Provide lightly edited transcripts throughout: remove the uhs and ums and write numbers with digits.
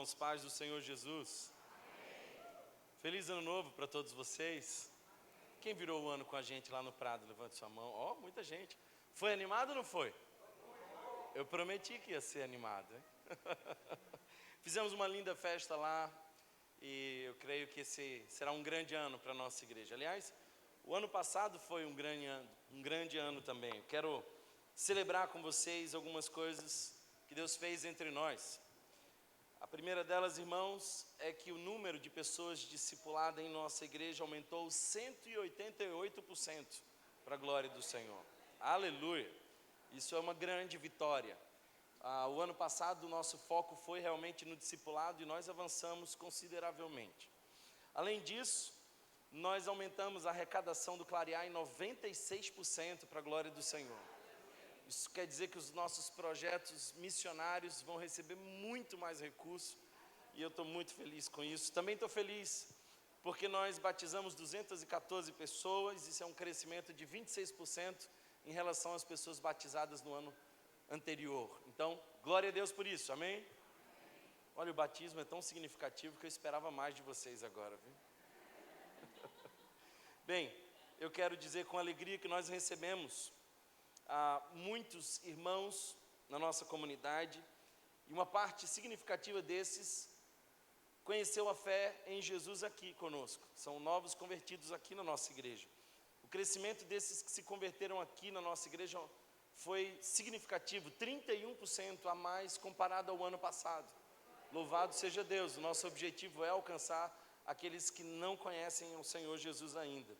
irmãos, paz do Senhor Jesus. Feliz ano novo para todos vocês. Quem virou o ano com a gente lá no Prado? Levante sua mão. Ó, muita gente. Foi animado ou não foi? Eu prometi que ia ser animado, hein? Fizemos uma linda festa lá e eu creio que esse será um grande ano para a nossa igreja. Aliás, o ano passado foi um grande ano também. Eu quero celebrar com vocês algumas coisas que Deus fez entre nós. A primeira delas, irmãos, é que o número de pessoas discipuladas em nossa igreja aumentou 188%, para a glória do Senhor. Aleluia! Isso é uma grande vitória. O ano passado o nosso foco foi realmente no discipulado e nós avançamos consideravelmente. Além disso, nós aumentamos a arrecadação do Clarear em 96%, para a glória do Senhor. Isso quer dizer que os nossos projetos missionários vão receber muito mais recursos e eu estou muito feliz com isso. Também estou feliz porque nós batizamos 214 pessoas, isso é um crescimento de 26% em relação às pessoas batizadas no ano anterior. Então, glória a Deus por isso, amém? Olha, o batismo é tão significativo que eu esperava mais de vocês agora, viu? Bem, eu quero dizer com alegria que nós recebemos muitos irmãos na nossa comunidade e uma parte significativa desses conheceu a fé em Jesus aqui conosco, são novos convertidos aqui na nossa igreja. O crescimento desses que se converteram aqui na nossa igreja foi significativo, 31% a mais comparado ao ano passado. Louvado seja Deus, o nosso objetivo é alcançar aqueles que não conhecem o Senhor Jesus ainda.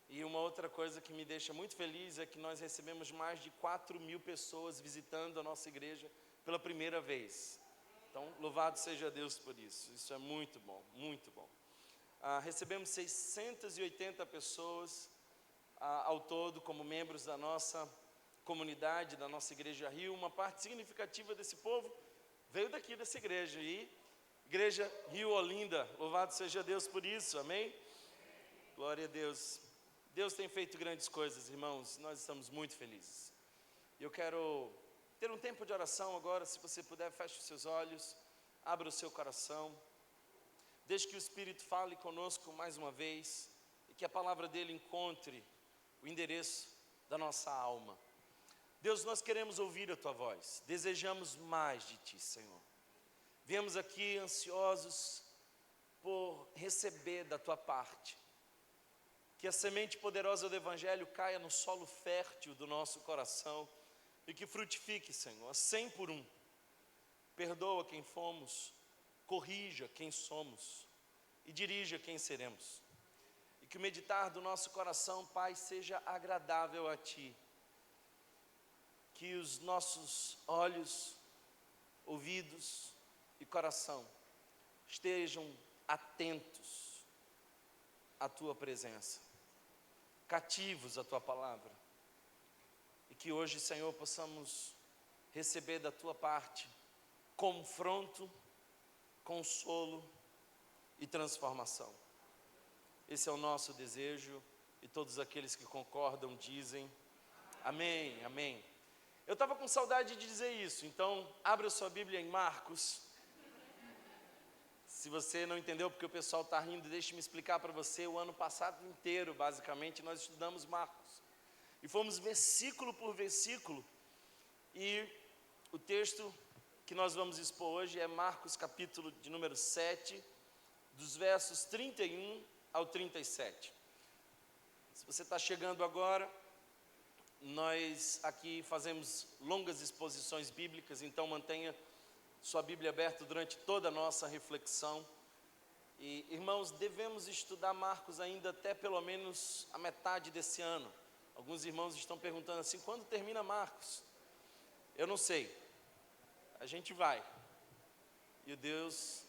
E uma outra coisa que me deixa muito feliz é que nós recebemos mais de 4.000 pessoas visitando a nossa igreja pela primeira vez. Então, louvado seja Deus por isso. Isso é muito bom, muito bom. Recebemos 680 pessoas ao todo como membros da nossa comunidade, da nossa igreja Rio. Uma parte significativa desse povo veio daqui dessa igreja. E igreja Rio Olinda, louvado seja Deus por isso, amém? Glória a Deus. Deus tem feito grandes coisas, irmãos, nós estamos muito felizes. Eu quero ter um tempo de oração agora, se você puder, feche os seus olhos, abra o seu coração, deixe que o Espírito fale conosco mais uma vez, e que a palavra dele encontre o endereço da nossa alma. Deus, nós queremos ouvir a tua voz, desejamos mais de ti, Senhor. Viemos aqui ansiosos por receber da tua parte, que a semente poderosa do Evangelho caia no solo fértil do nosso coração e que frutifique, Senhor, 100 por 1. Perdoa quem fomos, corrija quem somos e dirija quem seremos. E que o meditar do nosso coração, Pai, seja agradável a Ti. Que os nossos olhos, ouvidos e coração estejam atentos à Tua presença, cativos à Tua palavra, e que hoje, Senhor, possamos receber da Tua parte confronto, consolo e transformação. Esse é o nosso desejo e todos aqueles que concordam dizem amém, amém. Eu estava com saudade de dizer isso, então abra sua Bíblia em Marcos. Se você não entendeu porque o pessoal está rindo, deixe-me explicar para você. O ano passado inteiro, basicamente, nós estudamos Marcos. E fomos versículo por versículo. E o texto que nós vamos expor hoje é Marcos capítulo de número 7, dos versos 31 ao 37. Se você está chegando agora, nós aqui fazemos longas exposições bíblicas, então mantenha sua Bíblia aberta durante toda a nossa reflexão. E, irmãos, devemos estudar Marcos ainda até pelo menos a metade desse ano. Alguns irmãos estão perguntando assim, quando termina Marcos? Eu não sei, a gente vai. E o Deus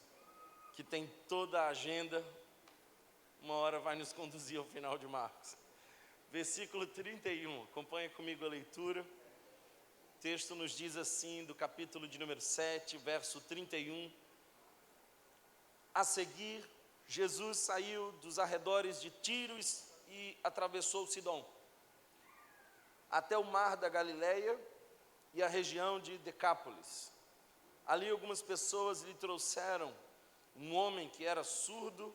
que tem toda a agenda, uma hora vai nos conduzir ao final de Marcos. Versículo 31, acompanha comigo a leitura. O texto nos diz assim, do capítulo de número 7, verso 31. A seguir, Jesus saiu dos arredores de Tiro e atravessou Sidom, até o mar da Galileia e a região de Decápolis. ali algumas pessoas lhe trouxeram um homem que era surdo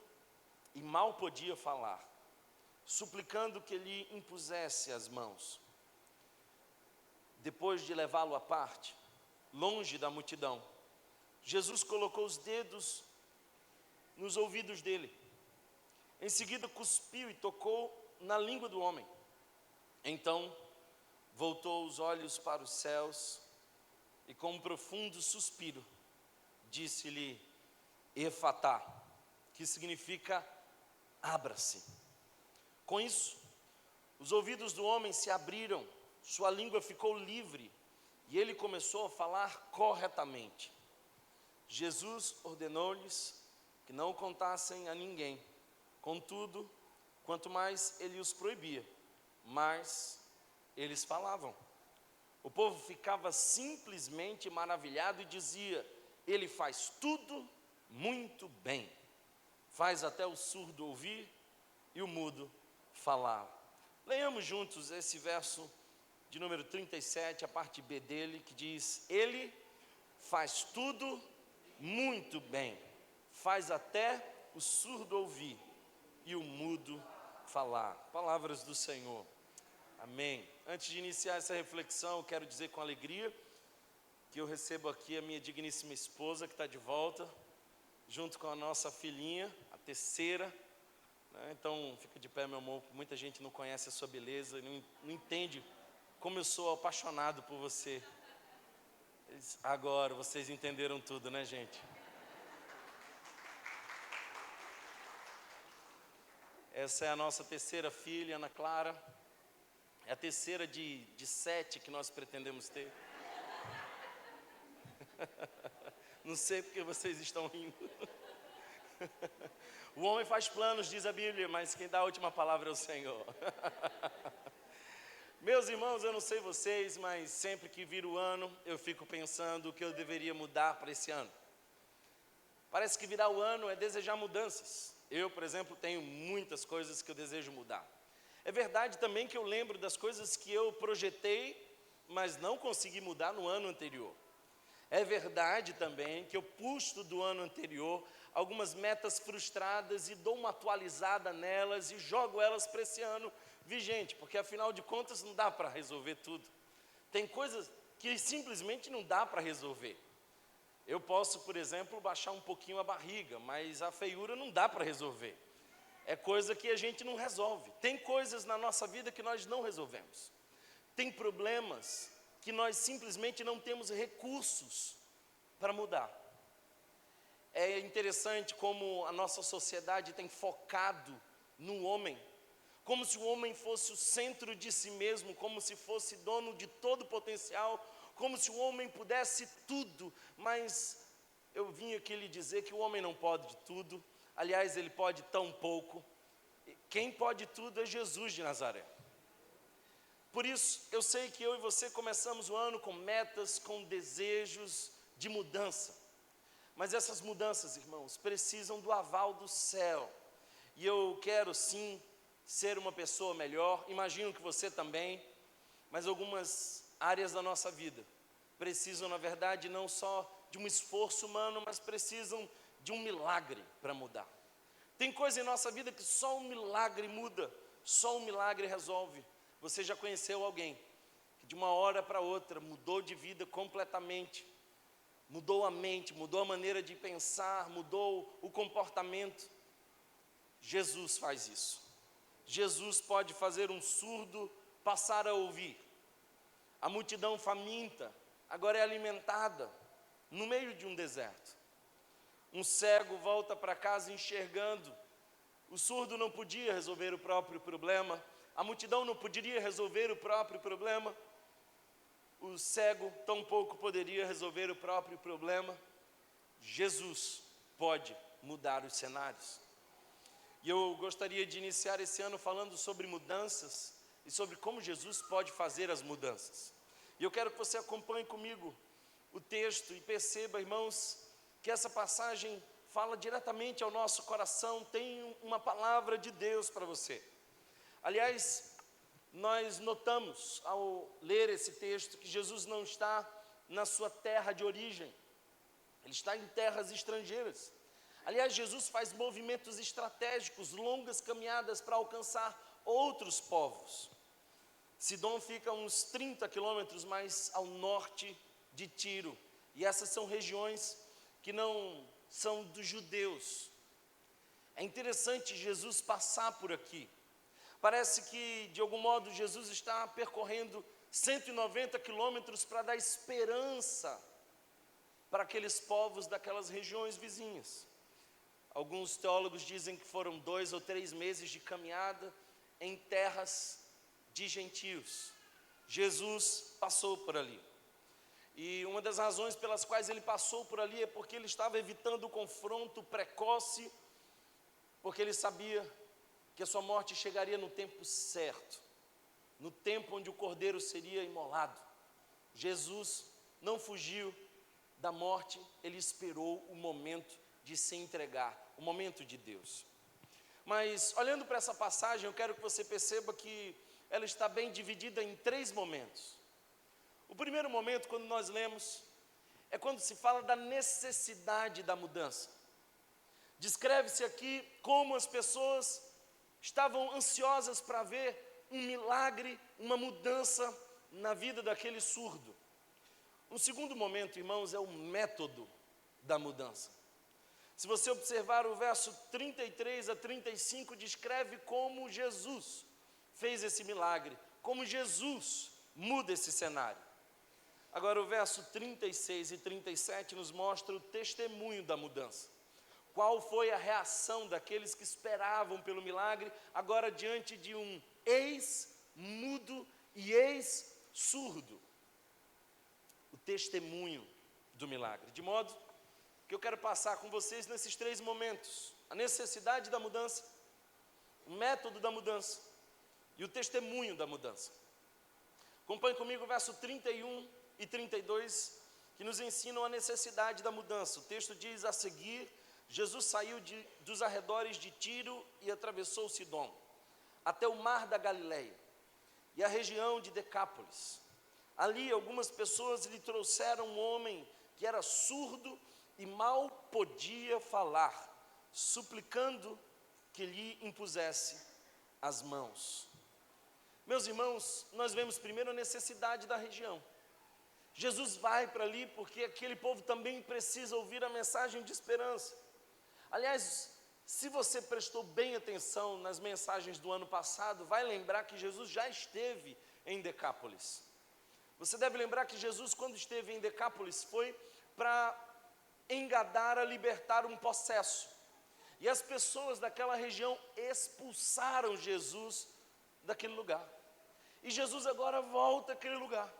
e mal podia falar, suplicando que lhe impusesse as mãos. Depois de levá-lo à parte, longe da multidão, Jesus colocou os dedos nos ouvidos dele. Em seguida cuspiu e tocou na língua do homem. Então voltou os olhos para os céus e com um profundo suspiro disse-lhe Efatá, que significa abra-se. Com isso, os ouvidos do homem se abriram, sua língua ficou livre e ele começou a falar corretamente. Jesus ordenou-lhes que não o contassem a ninguém. Contudo, quanto mais ele os proibia, mais eles falavam. O povo ficava simplesmente maravilhado e dizia: ele faz tudo muito bem. Faz até o surdo ouvir e o mudo falar. Leiamos juntos esse verso de número 37, a parte B dele, que diz: ele faz tudo muito bem. Faz até o surdo ouvir e o mudo falar. Palavras do Senhor. Amém. Antes de iniciar essa reflexão, eu quero dizer com alegria que eu recebo aqui a minha digníssima esposa, que está de volta, junto com a nossa filhinha, a terceira, né? Então, fica de pé, meu amor, muita gente não conhece a sua beleza, não entende como eu sou apaixonado por você. Agora, vocês entenderam tudo, né, gente? Essa é a nossa terceira filha, Ana Clara. É a terceira de 7 que nós pretendemos ter. Não sei porque vocês estão rindo. O homem faz planos, diz a Bíblia, mas quem dá a última palavra é o Senhor. Meus irmãos, eu não sei vocês, mas sempre que vira o ano, eu fico pensando o que eu deveria mudar para esse ano. Parece que virar o ano é desejar mudanças. Eu, por exemplo, tenho muitas coisas que eu desejo mudar. É verdade também que eu lembro das coisas que eu projetei, mas não consegui mudar no ano anterior. É verdade também que eu puxo do ano anterior algumas metas frustradas e dou uma atualizada nelas e jogo elas para esse ano vigente, porque afinal de contas não dá para resolver tudo. Tem coisas que simplesmente não dá para resolver. Eu posso, por exemplo, baixar um pouquinho a barriga, mas a feiura não dá para resolver. É coisa que a gente não resolve. Tem coisas na nossa vida que nós não resolvemos. Tem problemas que nós simplesmente não temos recursos para mudar. É interessante como a nossa sociedade tem focado no homem, como se o homem fosse o centro de si mesmo, como se fosse dono de todo o potencial, como se o homem pudesse tudo, mas eu vim aqui lhe dizer que o homem não pode de tudo, aliás, ele pode tão pouco. Quem pode tudo é Jesus de Nazaré. Por isso, eu sei que eu e você começamos o ano com metas, com desejos de mudança. Mas essas mudanças, irmãos, precisam do aval do céu. E eu quero sim ser uma pessoa melhor, imagino que você também, mas algumas áreas da nossa vida precisam, na verdade, não só de um esforço humano, mas precisam de um milagre para mudar. Tem coisa em nossa vida que só um milagre muda, só um milagre resolve. Você já conheceu alguém que de uma hora para outra mudou de vida completamente, mudou a mente, mudou a maneira de pensar, mudou o comportamento? Jesus faz isso. Jesus pode fazer um surdo passar a ouvir. A multidão faminta agora é alimentada no meio de um deserto. Um cego volta para casa enxergando. O surdo não podia resolver o próprio problema. A multidão não poderia resolver o próprio problema. O cego tampouco poderia resolver o próprio problema. Jesus pode mudar os cenários. E eu gostaria de iniciar esse ano falando sobre mudanças e sobre como Jesus pode fazer as mudanças. E eu quero que você acompanhe comigo o texto e perceba, irmãos, que essa passagem fala diretamente ao nosso coração, tem uma palavra de Deus para você. Aliás, nós notamos ao ler esse texto que Jesus não está na sua terra de origem. Ele está em terras estrangeiras. Aliás, Jesus faz movimentos estratégicos, longas caminhadas para alcançar outros povos. Sidom fica a uns 30 quilômetros mais ao norte de Tiro. E essas são regiões que não são dos judeus. É interessante Jesus passar por aqui. Parece que, de algum modo, Jesus está percorrendo 190 quilômetros para dar esperança para aqueles povos daquelas regiões vizinhas. Alguns teólogos dizem que foram 2 ou 3 meses de caminhada em terras de gentios. Jesus passou por ali. E uma das razões pelas quais ele passou por ali é porque ele estava evitando o confronto precoce, porque ele sabia que a sua morte chegaria no tempo certo, no tempo onde o cordeiro seria imolado. Jesus não fugiu da morte, ele esperou o momento de se entregar, o momento de Deus. Mas, olhando para essa passagem, eu quero que você perceba que ela está bem dividida em 3 momentos. O primeiro momento, quando nós lemos, é quando se fala da necessidade da mudança. Descreve-se aqui como as pessoas estavam ansiosas para ver um milagre, uma mudança na vida daquele surdo. Um segundo momento, irmãos, é o método da mudança. Se você observar o verso 33 a 35, descreve como Jesus fez esse milagre, como Jesus muda esse cenário. Agora o verso 36 e 37 nos mostra o testemunho da mudança. Qual foi a reação daqueles que esperavam pelo milagre, agora diante de um ex-mudo e ex-surdo? O testemunho do milagre. De modo que eu quero passar com vocês nesses 3 momentos: a necessidade da mudança, o método da mudança e o testemunho da mudança. Acompanhe comigo o verso 31 e 32, que nos ensinam a necessidade da mudança. O texto diz: a seguir, Jesus saiu dos arredores de Tiro e atravessou Sidom, até o mar da Galileia e a região de Decápolis. Ali algumas pessoas lhe trouxeram um homem que era surdo e mal podia falar, suplicando que lhe impusesse as mãos. Meus irmãos, nós vemos primeiro a necessidade da região. Jesus vai para ali porque aquele povo também precisa ouvir a mensagem de esperança. Aliás, se você prestou bem atenção nas mensagens do ano passado, vai lembrar que Jesus já esteve em Decápolis. Você deve lembrar que Jesus, quando esteve em Decápolis, foi para em Gadara libertar um possesso. E as pessoas daquela região expulsaram Jesus daquele lugar. E Jesus agora volta àquele lugar.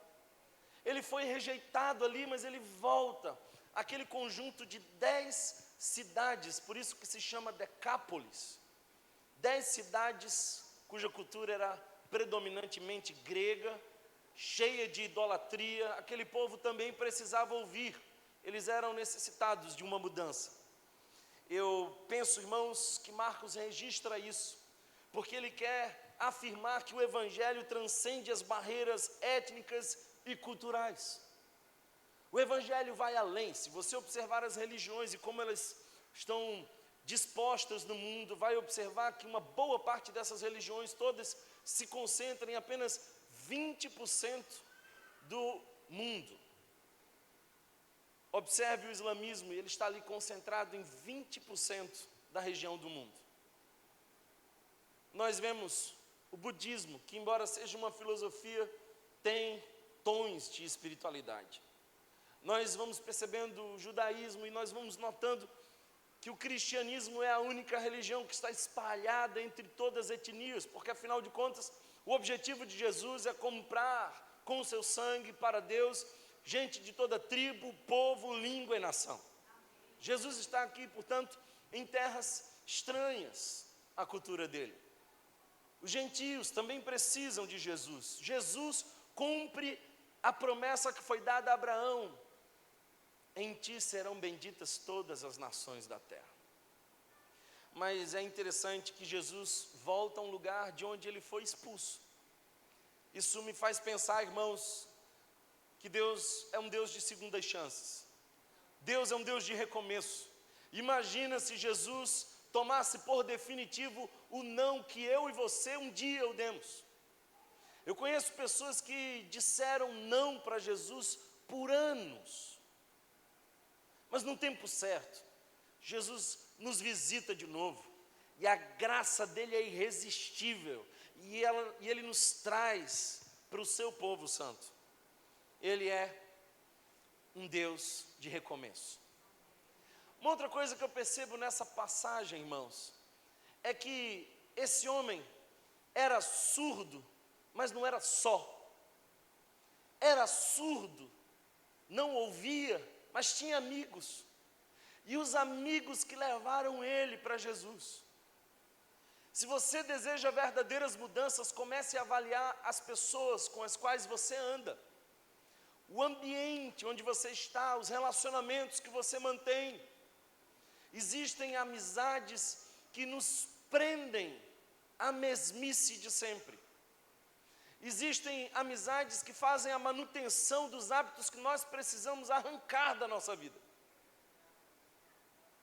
Ele foi rejeitado ali, mas ele volta àquele conjunto de 10 cidades, por isso que se chama Decápolis. 10 cidades cuja cultura era predominantemente grega, cheia de idolatria. Aquele povo também precisava ouvir. Eles eram necessitados de uma mudança. Eu penso, irmãos, que Marcos registra isso, porque ele quer afirmar que o Evangelho transcende as barreiras étnicas e culturais. O Evangelho vai além. Se você observar as religiões e como elas estão dispostas no mundo, vai observar que uma boa parte dessas religiões todas se concentram em apenas 20% do mundo. Observe o islamismo, ele está ali concentrado em 20% da região do mundo. Nós vemos o budismo, que embora seja uma filosofia, tem tons de espiritualidade. Nós vamos percebendo o judaísmo e nós vamos notando que o cristianismo é a única religião que está espalhada entre todas as etnias, porque afinal de contas, o objetivo de Jesus é comprar com o seu sangue para Deus gente de toda tribo, povo, língua e nação. Jesus está aqui, portanto, em terras estranhas à cultura dele. Os gentios também precisam de Jesus. Jesus cumpre a promessa que foi dada a Abraão: em ti serão benditas todas as nações da terra. Mas é interessante que Jesus volta a um lugar de onde ele foi expulso. Isso me faz pensar, irmãos, que Deus é um Deus de segundas chances. Deus é um Deus de recomeço. Imagina se Jesus tomasse por definitivo o não que eu e você um dia o demos. Eu conheço pessoas que disseram não para Jesus por anos. Mas no tempo certo, Jesus nos visita de novo. E a graça dele é irresistível. E ele nos traz para o seu povo santo. Ele é um Deus de recomeço. Uma outra coisa que eu percebo nessa passagem, irmãos, é que esse homem era surdo, mas não era só. Era surdo, não ouvia, mas tinha amigos. E os amigos que levaram ele para Jesus. Se você deseja verdadeiras mudanças, comece a avaliar as pessoas com as quais você anda. O ambiente onde você está, os relacionamentos que você mantém. Existem amizades que nos prendem à mesmice de sempre. Existem amizades que fazem a manutenção dos hábitos que nós precisamos arrancar da nossa vida.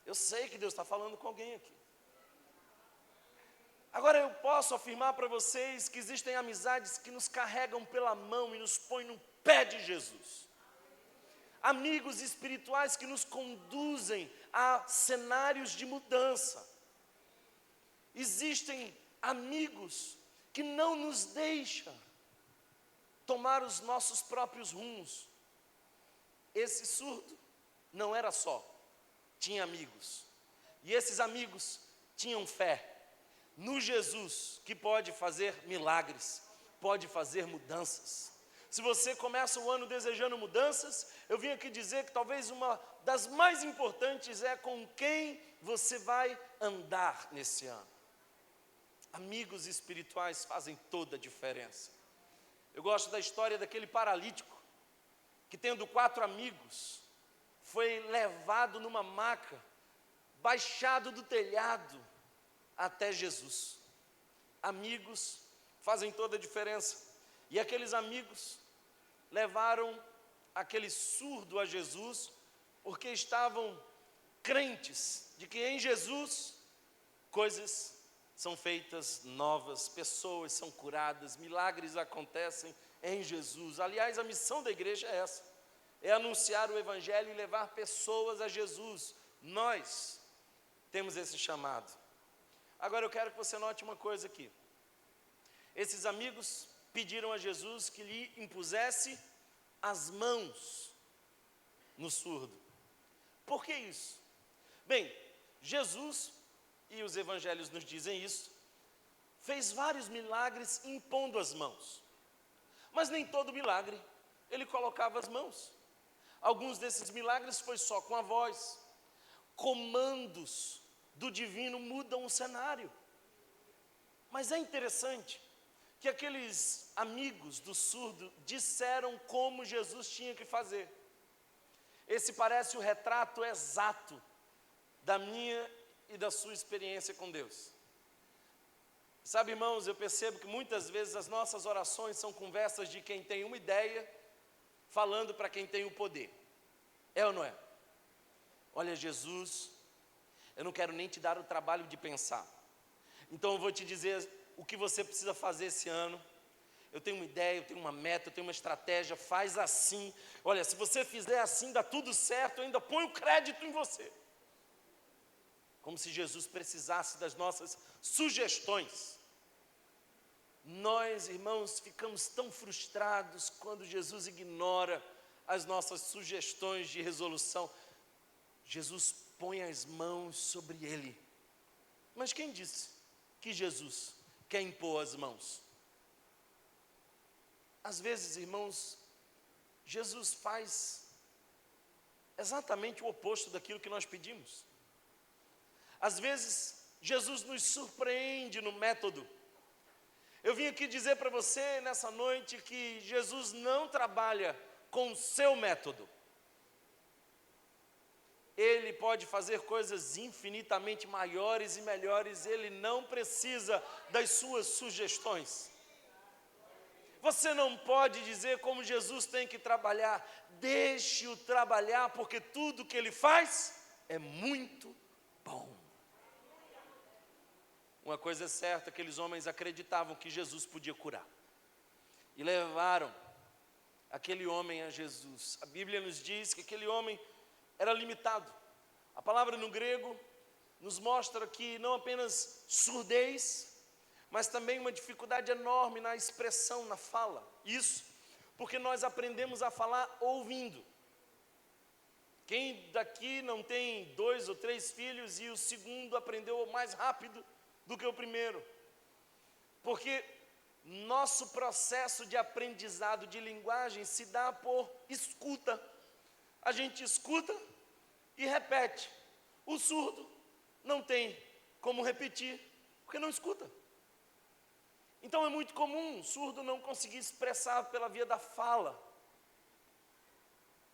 Eu sei que Deus está falando com alguém aqui. Agora eu posso afirmar para vocês que existem amizades que nos carregam pela mão e nos põem no pé de Jesus. Amigos espirituais que nos conduzem a cenários de mudança. Existem amigos que não nos deixam tomar os nossos próprios rumos. Esse surdo não era só, tinha amigos. E esses amigos tinham fé no Jesus que pode fazer milagres, pode fazer mudanças. Se você começa o ano desejando mudanças, eu vim aqui dizer que talvez uma das mais importantes é com quem você vai andar nesse ano. Amigos espirituais fazem toda a diferença. Eu gosto da história daquele paralítico, que tendo 4 amigos, foi levado numa maca, baixado do telhado, até Jesus. Amigos fazem toda a diferença. E aqueles amigos levaram aquele surdo a Jesus, porque estavam crentes de que em Jesus coisas são feitas novas, pessoas são curadas, milagres acontecem em Jesus. Aliás, a missão da igreja é essa, é anunciar o evangelho e levar pessoas a Jesus. Nós temos esse chamado. Agora eu quero que você note uma coisa aqui. Esses amigos pediram a Jesus que lhe impusesse as mãos no surdo. Por que isso? Bem, Jesus, e os evangelhos nos dizem isso, fez vários milagres impondo as mãos. Mas nem todo milagre ele colocava as mãos. Alguns desses milagres foi só com a voz. Comandos do divino mudam o cenário. Mas é interessante que aqueles amigos do surdo disseram como Jesus tinha que fazer. Esse parece o retrato exato da minha e da sua experiência com Deus. Sabe, irmãos, eu percebo que muitas vezes as nossas orações são conversas de quem tem uma ideia, falando para quem tem o poder. É ou não é? Olha, Jesus, eu não quero nem te dar o trabalho de pensar. Então eu vou te dizer o que você precisa fazer esse ano. Eu tenho uma ideia, eu tenho uma meta, eu tenho uma estratégia, faz assim. Olha, se você fizer assim, dá tudo certo, eu ainda ponho crédito em você. Como se Jesus precisasse das nossas sugestões. Nós, irmãos, ficamos tão frustrados quando Jesus ignora as nossas sugestões de resolução. Jesus põe as mãos sobre ele. Mas quem disse que Jesus quer impor as mãos? Às vezes, irmãos, Jesus faz exatamente o oposto daquilo que nós pedimos. Às vezes, Jesus nos surpreende no método. Eu vim aqui dizer para você nessa noite que Jesus não trabalha com o seu método. Ele pode fazer coisas infinitamente maiores e melhores, ele não precisa das suas sugestões. Você não pode dizer como Jesus tem que trabalhar. Deixe-o trabalhar, porque tudo que ele faz é muito bom. Uma coisa é certa, aqueles homens acreditavam que Jesus podia curar. E levaram aquele homem a Jesus. A Bíblia nos diz que aquele homem era limitado. A palavra no grego nos mostra que não apenas surdez, mas também uma dificuldade enorme na expressão, na fala. Isso porque nós aprendemos a falar ouvindo. Quem daqui não tem 2 ou 3 filhos e o segundo aprendeu mais rápido do que o primeiro? Porque nosso processo de aprendizado de linguagem se dá por escuta. A gente escuta e repete. O surdo não tem como repetir, porque não escuta. Então é muito comum o surdo não conseguir expressar pela via da fala.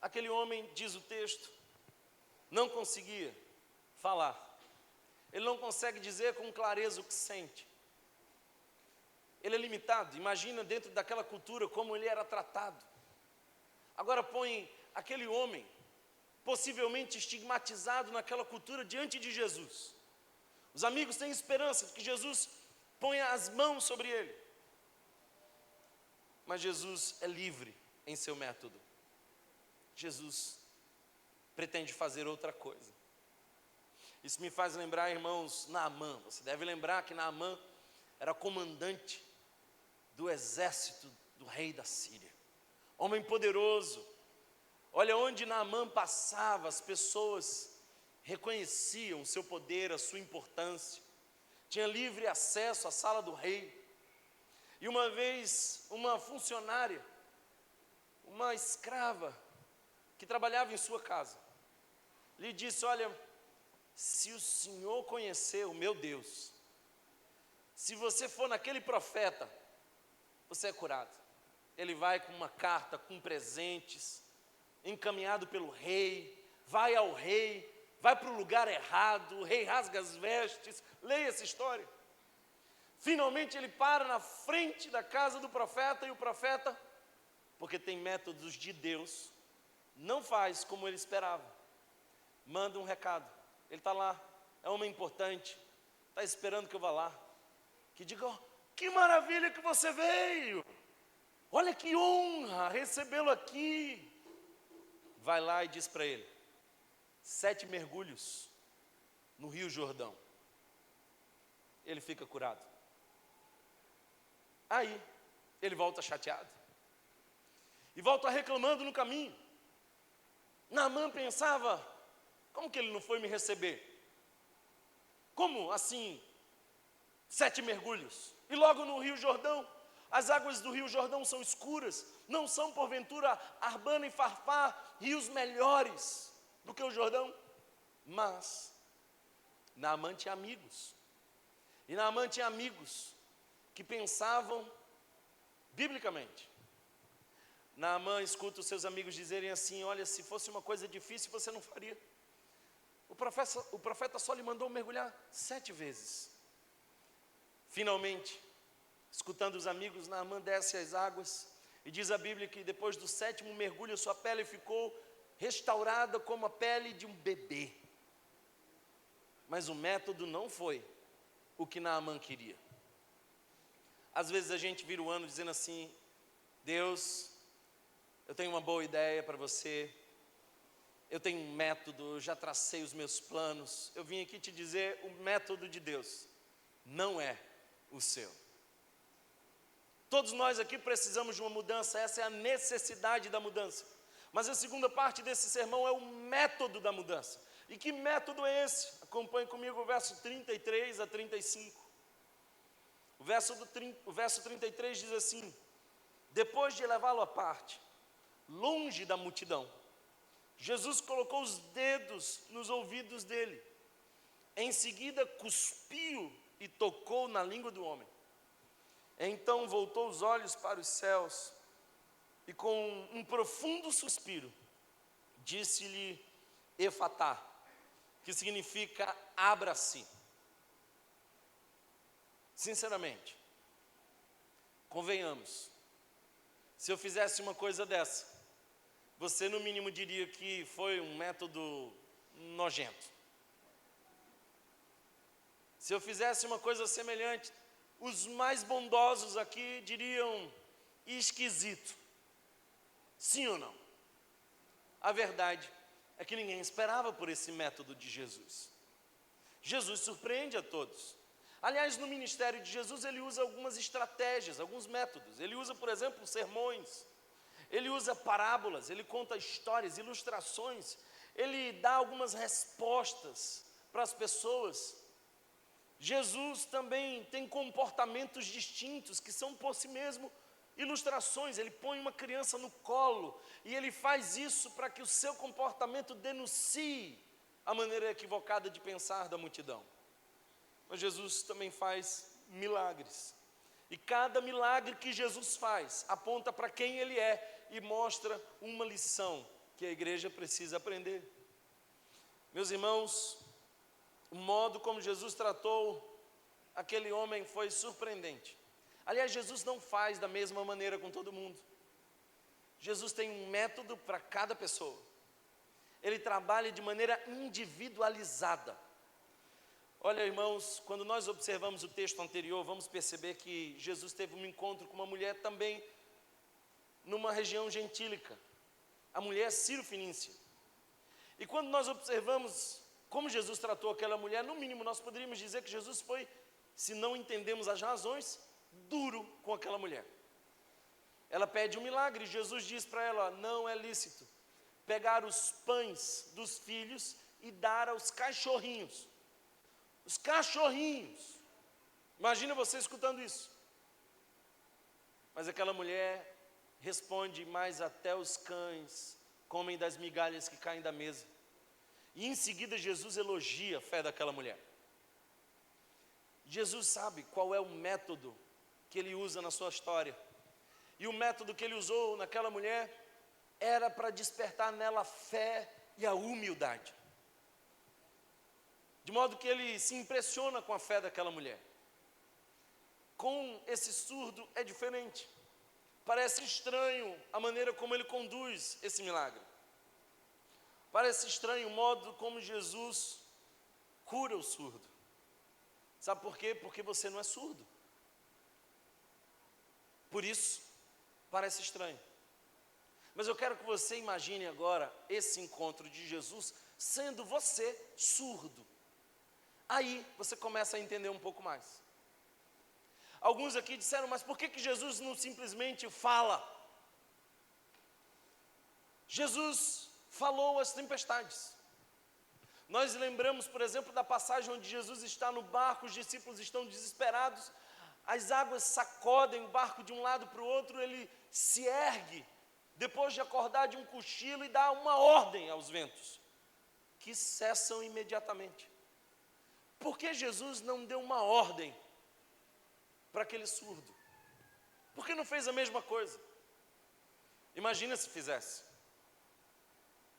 Aquele homem, diz o texto, não conseguia falar. Ele não consegue dizer com clareza o que sente. Ele é limitado. Imagina dentro daquela cultura como ele era tratado. Agora põe aquele homem, possivelmente estigmatizado naquela cultura, diante de Jesus. Os amigos têm esperança de que Jesus ponha as mãos sobre ele. Mas Jesus é livre em seu método. Jesus pretende fazer outra coisa. Isso me faz lembrar, irmãos, Naamã. Você deve lembrar que Naamã era comandante do exército do rei da Síria. Homem poderoso. Olha, onde Naamã passava, as pessoas reconheciam o seu poder, a sua importância. Tinha livre acesso à sala do rei. E uma vez, uma funcionária, uma escrava, que trabalhava em sua casa, lhe disse: olha, se o senhor conhecer o meu Deus, se você for naquele profeta, você é curado. Ele vai com uma carta, com presentes, encaminhado pelo rei, vai ao rei, vai para o lugar errado, o rei rasga as vestes. Leia essa história. Finalmente ele para na frente da casa do profeta, e o profeta, porque tem métodos de Deus, não faz como ele esperava. Manda um recado. Ele está lá, é um homem importante, está esperando que eu vá lá, que diga: oh, que maravilha que você veio, olha que honra recebê-lo aqui. Vai lá e diz para ele: 7 mergulhos no Rio Jordão. Ele fica curado. Aí, ele volta chateado. E volta reclamando no caminho. Naamã pensava: como que ele não foi me receber? Como assim 7 mergulhos? E logo no Rio Jordão, as águas do Rio Jordão são escuras. Não são porventura Arbana e Farpá rios melhores do que o Jordão? Mas Naamã tinha amigos. E Naamã tinha amigos que pensavam biblicamente. Naamã escuta os seus amigos dizerem assim: olha, se fosse uma coisa difícil, você não faria. O profeta só lhe mandou mergulhar 7 vezes. Finalmente, escutando os amigos, Naamã desce às águas. E diz a Bíblia que depois do 7º mergulho, sua pele ficou restaurada como a pele de um bebê. Mas o método não foi o que Naamã queria. Às vezes a gente vira o ano dizendo assim: Deus, eu tenho uma boa ideia para você, eu tenho um método, eu já tracei os meus planos. Eu vim aqui te dizer: o método de Deus não é o seu. Todos nós aqui precisamos de uma mudança, essa é a necessidade da mudança. Mas a segunda parte desse sermão é o método da mudança. E que método é esse? Acompanhe comigo o verso 33 a 35. O verso 33 diz assim: depois de levá-lo à parte, longe da multidão, Jesus colocou os dedos nos ouvidos dele. Em seguida cuspiu e tocou na língua do homem. Então voltou os olhos para os céus e com um profundo suspiro disse-lhe Efatá, que significa abra-se. Sinceramente, convenhamos, Se eu fizesse uma coisa dessa, você no mínimo diria que foi um método nojento. Se eu fizesse uma coisa semelhante, os mais bondosos aqui diriam esquisito. Sim ou não? A verdade é que ninguém esperava por esse método de Jesus. Jesus surpreende a todos. Aliás, no ministério de Jesus, ele usa algumas estratégias, alguns métodos. Ele usa, por exemplo, sermões. Ele usa parábolas, ele conta histórias, ilustrações. Ele dá algumas respostas para as pessoas. Jesus também tem comportamentos distintos, que são por si mesmo ilustrações. Ele põe uma criança no colo e ele faz isso para que o seu comportamento denuncie a maneira equivocada de pensar da multidão. Mas Jesus também faz milagres. E cada milagre que Jesus faz aponta para quem Ele é e mostra uma lição que a igreja precisa aprender. Meus irmãos, o modo como Jesus tratou aquele homem foi surpreendente. Aliás, Jesus não faz da mesma maneira com todo mundo. Jesus tem um método para cada pessoa. Ele trabalha de maneira individualizada. Olha, irmãos, quando nós observamos o texto anterior, vamos perceber que Jesus teve um encontro com uma mulher também numa região gentílica, a mulher Ciro-fenícia. E quando nós observamos como Jesus tratou aquela mulher, no mínimo nós poderíamos dizer que Jesus foi, se não entendemos as razões, duro com aquela mulher. Ela pede um milagre, Jesus diz para ela: não é lícito pegar os pães dos filhos e dar aos cachorrinhos. Os cachorrinhos. Imagina você escutando isso. Mas aquela mulher responde: mas até os cães comem das migalhas que caem da mesa. E em seguida Jesus elogia a fé daquela mulher. Jesus sabe qual é o método que ele usa na sua história. E o método que ele usou naquela mulher era para despertar nela a fé e a humildade. De modo que ele se impressiona com a fé daquela mulher. Com esse surdo é diferente. Parece estranho a maneira como ele conduz esse milagre. Parece estranho o modo como Jesus cura o surdo. Sabe por quê? Porque você não é surdo. Por isso, parece estranho. Mas eu quero que você imagine agora esse encontro de Jesus sendo você surdo. Aí você começa a entender um pouco mais. Alguns aqui disseram: mas por que Jesus não simplesmente fala? Jesus falou às tempestades. Nós lembramos, por exemplo, da passagem onde Jesus está no barco, os discípulos estão desesperados, as águas sacodem o barco de um lado para o outro, ele se ergue, depois de acordar de um cochilo, e dá uma ordem aos ventos, que cessam imediatamente. Por que Jesus não deu uma ordem para aquele surdo? Por que não fez a mesma coisa? Imagina se fizesse.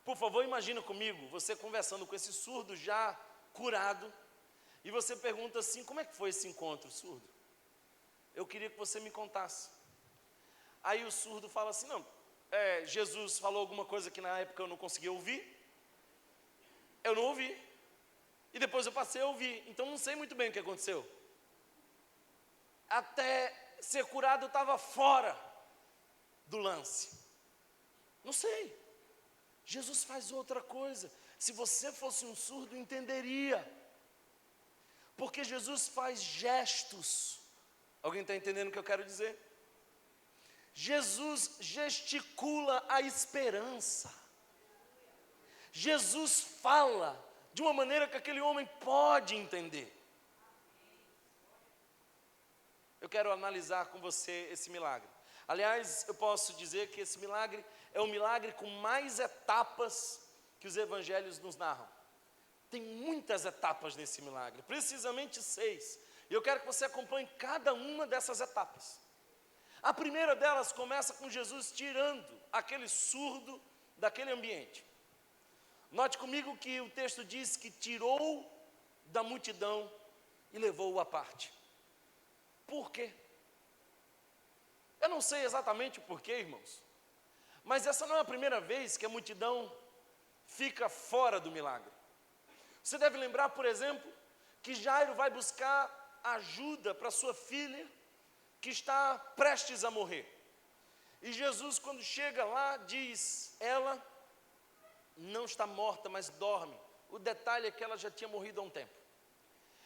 Por favor, imagina comigo, você conversando com esse surdo já curado, e você pergunta assim: como é que foi esse encontro, surdo? Eu queria que você me contasse. Aí o surdo fala assim: não, Jesus falou alguma coisa que na época eu não conseguia ouvir, eu não ouvi, e depois eu passei a ouvir, então não sei muito bem o que aconteceu. Até ser curado eu estava fora do lance, não sei. Jesus faz outra coisa. Se você fosse um surdo, entenderia. Porque Jesus faz gestos. Alguém está entendendo o que eu quero dizer? Jesus gesticula a esperança. Jesus fala de uma maneira que aquele homem pode entender. Eu quero analisar com você esse milagre. Aliás, eu posso dizer que esse milagre é o milagre com mais etapas que os evangelhos nos narram. Tem muitas etapas nesse milagre, precisamente 6. E eu quero que você acompanhe cada uma dessas etapas. A primeira delas começa com Jesus tirando aquele surdo daquele ambiente. Note comigo que o texto diz que tirou da multidão e levou-o à parte. Por quê? Eu não sei exatamente o porquê, irmãos, mas essa não é a primeira vez que a multidão fica fora do milagre. Você deve lembrar, por exemplo, que Jairo vai buscar ajuda para sua filha, que está prestes a morrer. E Jesus, quando chega lá, diz: ela não está morta, mas dorme. O detalhe é que ela já tinha morrido há um tempo.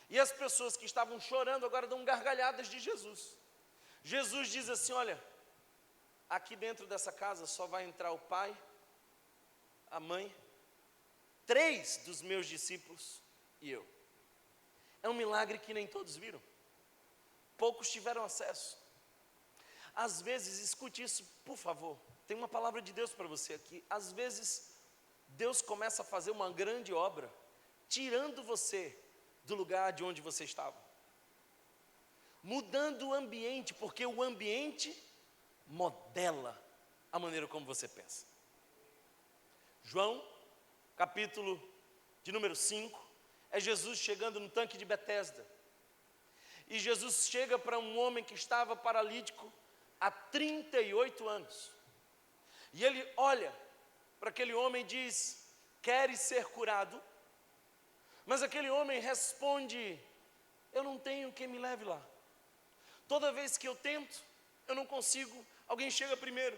E as pessoas que estavam chorando agora dão gargalhadas de Jesus. Jesus diz assim: olha, aqui dentro dessa casa só vai entrar o pai, a mãe, 3 dos meus discípulos e eu. É um milagre que nem todos viram. Poucos tiveram acesso. Às vezes, escute isso, por favor. Tem uma palavra de Deus para você aqui. Às vezes, Deus começa a fazer uma grande obra, tirando você do lugar de onde você estava. Mudando o ambiente, porque o ambiente modela a maneira como você pensa. João, capítulo de número 5, é Jesus chegando no tanque de Betesda. E Jesus chega para um homem que estava paralítico há 38 anos. E ele olha para aquele homem e diz: queres ser curado? Mas aquele homem responde: eu não tenho quem me leve lá. Toda vez que eu tento, eu não consigo, alguém chega primeiro.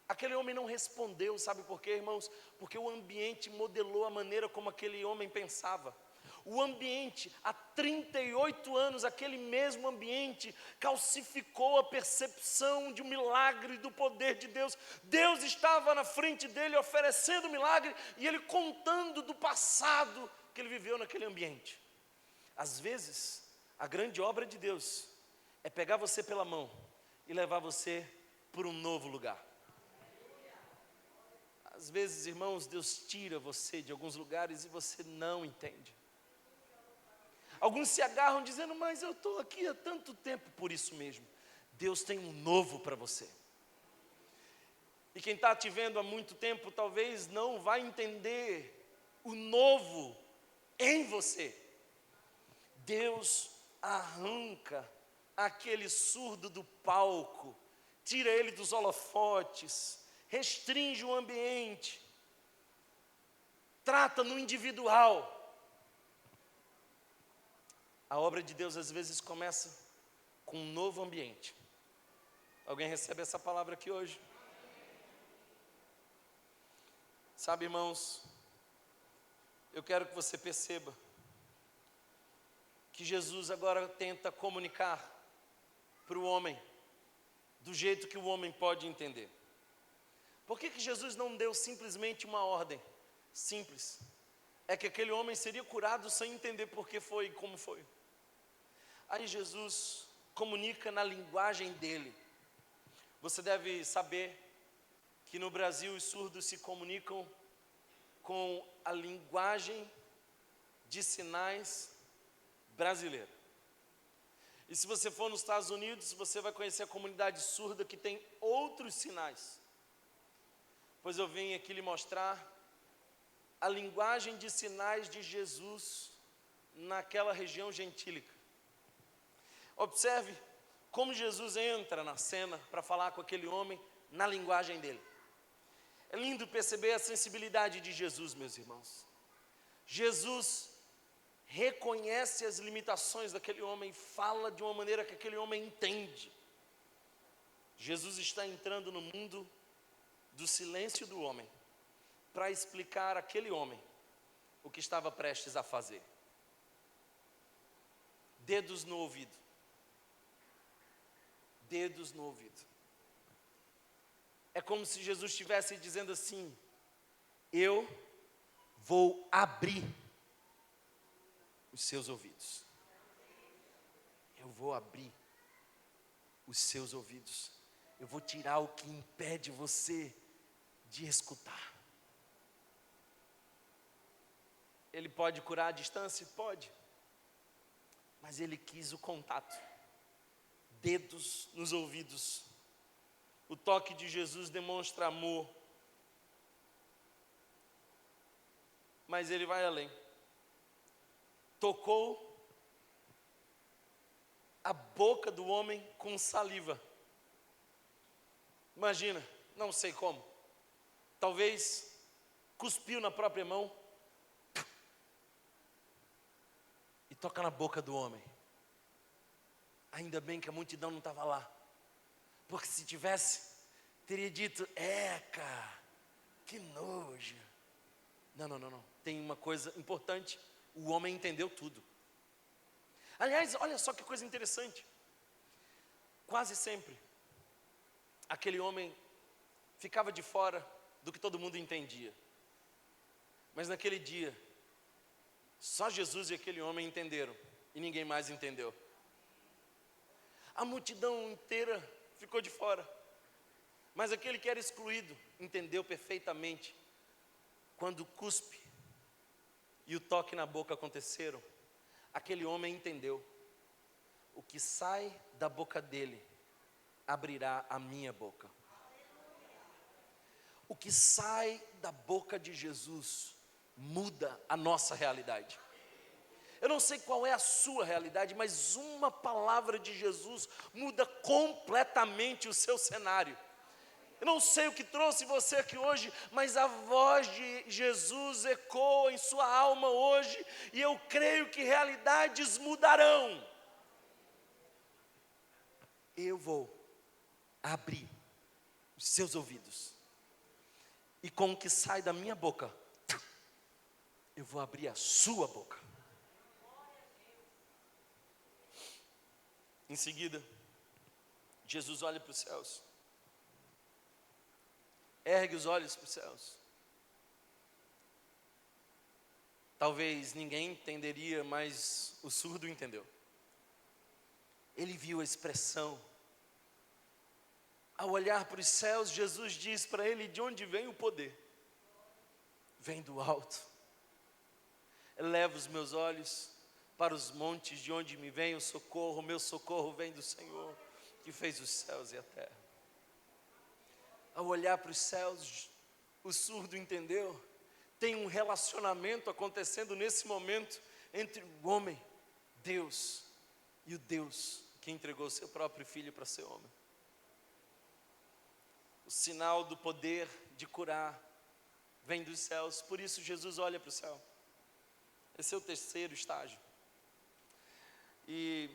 Aquele homem não respondeu, sabe por quê, irmãos? Porque o ambiente modelou a maneira como aquele homem pensava. O ambiente, há 38 anos, aquele mesmo ambiente calcificou a percepção de um milagre do poder de Deus. Deus estava na frente dele oferecendo o milagre e ele contando do passado que ele viveu naquele ambiente. Às vezes, a grande obra de Deus é pegar você pela mão e levar você para um novo lugar. Às vezes, irmãos, Deus tira você de alguns lugares e você não entende. Alguns se agarram dizendo: mas eu estou aqui há tanto tempo. Por isso mesmo, Deus tem um novo para você. E quem está te vendo há muito tempo talvez não vai entender o novo em você. Deus arranca aquele surdo do palco, tira ele dos holofotes, restringe o ambiente, trata no individual. A obra de Deus às vezes começa com um novo ambiente. Alguém recebe essa palavra aqui hoje? Sabe, irmãos, eu quero que você perceba que Jesus agora tenta comunicar para o homem do jeito que o homem pode entender. Por que Jesus não deu simplesmente uma ordem simples? É que aquele homem seria curado sem entender por que foi e como foi. Aí Jesus comunica na linguagem dele. Você deve saber que no Brasil os surdos se comunicam com a linguagem de sinais brasileira. E se você for nos Estados Unidos, você vai conhecer a comunidade surda que tem outros sinais. Pois eu vim aqui lhe mostrar a linguagem de sinais de Jesus naquela região gentílica. Observe como Jesus entra na cena para falar com aquele homem na linguagem dele. É lindo perceber a sensibilidade de Jesus, meus irmãos. Jesus reconhece as limitações daquele homem e fala de uma maneira que aquele homem entende. Jesus está entrando no mundo do silêncio do homem para explicar àquele homem o que estava prestes a fazer. Dedos no ouvido. Dedos no ouvido. É como se Jesus estivesse dizendo assim: eu vou abrir os seus ouvidos. Eu vou abrir os seus ouvidos. Eu vou tirar o que impede você de escutar. Ele pode curar à distância? Pode. Mas ele quis o contato. Dedos nos ouvidos. O toque de Jesus demonstra amor. Mas ele vai além. Tocou a boca do homem com saliva. Imagina, não sei como, talvez cuspiu na própria mão e toca na boca do homem. Ainda bem que a multidão não estava lá, porque se tivesse, teria dito: eca, que nojo. Não, tem uma coisa importante, o homem entendeu tudo. Aliás, olha só que coisa interessante, quase sempre, aquele homem ficava de fora do que todo mundo entendia, mas naquele dia, só Jesus e aquele homem entenderam, e ninguém mais entendeu. A multidão inteira ficou de fora, mas aquele que era excluído entendeu perfeitamente. Quando o cuspe e o toque na boca aconteceram, aquele homem entendeu: o que sai da boca dele abrirá a minha boca. O que sai da boca de Jesus muda a nossa realidade. Eu não sei qual é a sua realidade, mas uma palavra de Jesus muda completamente o seu cenário. Eu não sei o que trouxe você aqui hoje, mas a voz de Jesus ecoa em sua alma hoje, e eu creio que realidades mudarão. Eu vou abrir os seus ouvidos, e com o que sai da minha boca, eu vou abrir a sua boca. Em seguida, Jesus olha para os céus, ergue os olhos para os céus. Talvez ninguém entenderia, mas o surdo entendeu. Ele viu a expressão. Ao olhar para os céus, Jesus diz para ele: de onde vem o poder? Vem do alto. Elevo os meus olhos para os montes, de onde me vem o socorro. Meu socorro vem do Senhor, que fez os céus e a terra. Ao olhar para os céus, o surdo entendeu. Tem um relacionamento acontecendo nesse momento entre o homem, Deus, e o Deus que entregou seu próprio filho para ser homem. O sinal do poder de curar vem dos céus, por isso Jesus olha para o céu. Esse é o terceiro estágio. E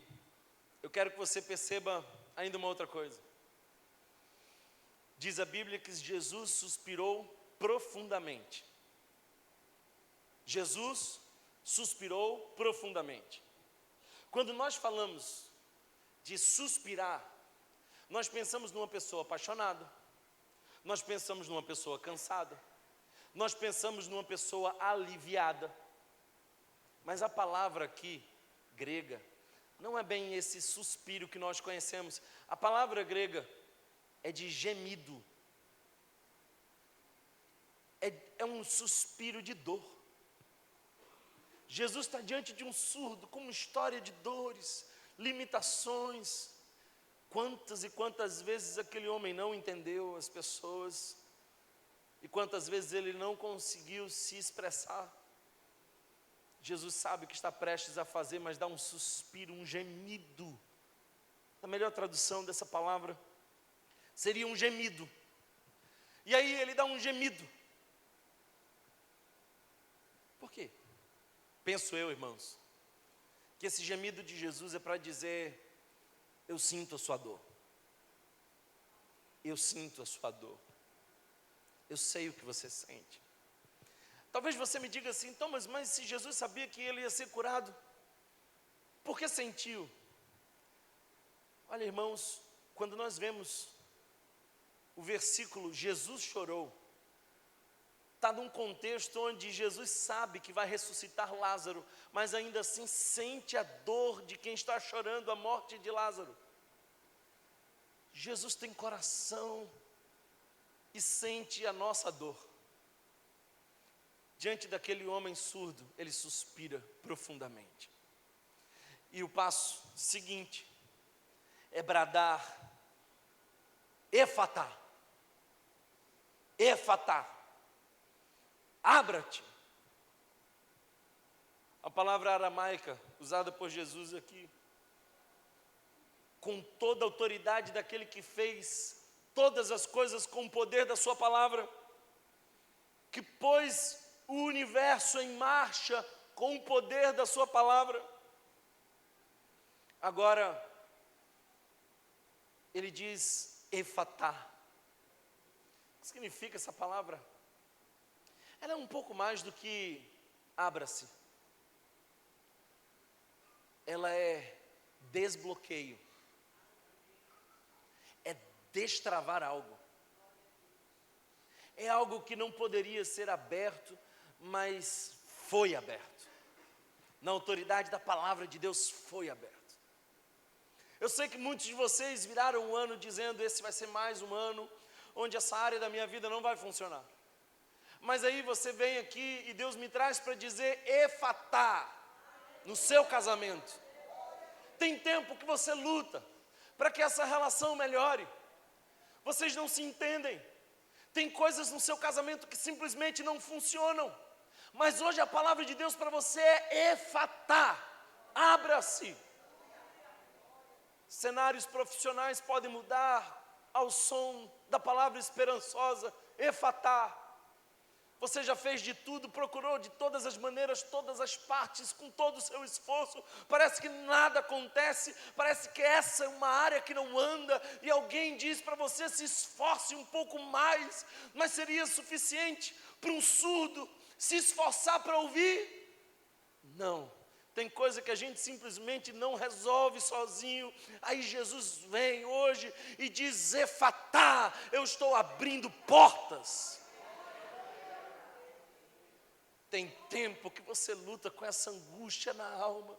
eu quero que você perceba ainda uma outra coisa. Diz a Bíblia que Jesus suspirou profundamente. Jesus suspirou profundamente. Quando nós falamos de suspirar, nós pensamos numa pessoa apaixonada, nós pensamos numa pessoa cansada, nós pensamos numa pessoa aliviada. Mas a palavra aqui, grega, não é bem esse suspiro que nós conhecemos. A palavra grega é de gemido. É um suspiro de dor. Jesus está diante de um surdo com uma história de dores, limitações. Quantas e quantas vezes aquele homem não entendeu as pessoas, e quantas vezes ele não conseguiu se expressar. Jesus sabe o que está prestes a fazer, mas dá um suspiro, um gemido. A melhor tradução dessa palavra seria um gemido. E aí ele dá um gemido. Por quê? Penso eu, irmãos, que esse gemido de Jesus é para dizer: eu sinto a sua dor. Eu sinto a sua dor. Eu sei o que você sente. Talvez você me diga assim: Thomas, mas se Jesus sabia que ele ia ser curado, por que sentiu? Olha, irmãos, quando nós vemos o versículo Jesus chorou, está num contexto onde Jesus sabe que vai ressuscitar Lázaro, mas ainda assim sente a dor de quem está chorando a morte de Lázaro. Jesus tem coração e sente a nossa dor. Diante daquele homem surdo, ele suspira profundamente. E o passo seguinte é bradar: Efatá, Efatá, abra-te. A palavra aramaica usada por Jesus aqui, com toda a autoridade daquele que fez todas as coisas com o poder da sua palavra, que pôs o universo em marcha com o poder da sua palavra. Agora, ele diz efatá. O que significa essa palavra? Ela é um pouco mais do que abra-se. Ela é desbloqueio. É destravar algo. É algo que não poderia ser aberto, mas foi aberto. Na autoridade da palavra de Deus foi aberto. Eu sei que muitos de vocês viraram um ano dizendo: esse vai ser mais um ano onde essa área da minha vida não vai funcionar. Mas aí você vem aqui e Deus me traz para dizer efatá no seu casamento. Tem tempo que você luta para que essa relação melhore. Vocês não se entendem. Tem coisas no seu casamento que simplesmente não funcionam. Mas hoje a palavra de Deus para você é efatá. Abra-se. Cenários profissionais podem mudar ao som da palavra esperançosa, efatá. Você já fez de tudo, procurou de todas as maneiras, todas as partes, com todo o seu esforço. Parece que nada acontece, parece que essa é uma área que não anda. E alguém diz para você: se esforce um pouco mais. Mas seria suficiente para um surdo se esforçar para ouvir? Não. Tem coisa que a gente simplesmente não resolve sozinho. Aí Jesus vem hoje e diz efatá, eu estou abrindo portas. Tem tempo que você luta com essa angústia na alma.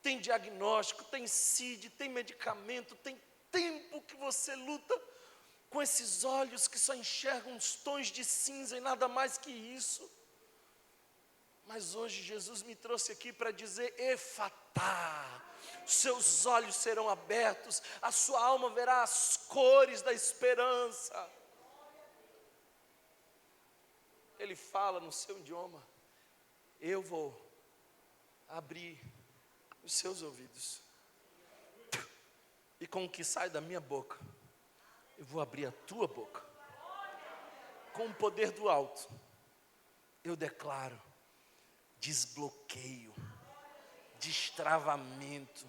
Tem diagnóstico, tem CID, tem medicamento. Tem tempo que você luta com esses olhos que só enxergam uns tons de cinza e nada mais que isso. Mas hoje Jesus me trouxe aqui para dizer efatá. Seus olhos serão abertos, a sua alma verá as cores da esperança. Ele fala no seu idioma: eu vou abrir os seus ouvidos, e com o que sai da minha boca, eu vou abrir a tua boca. Com o poder do alto, eu declaro desbloqueio, destravamento.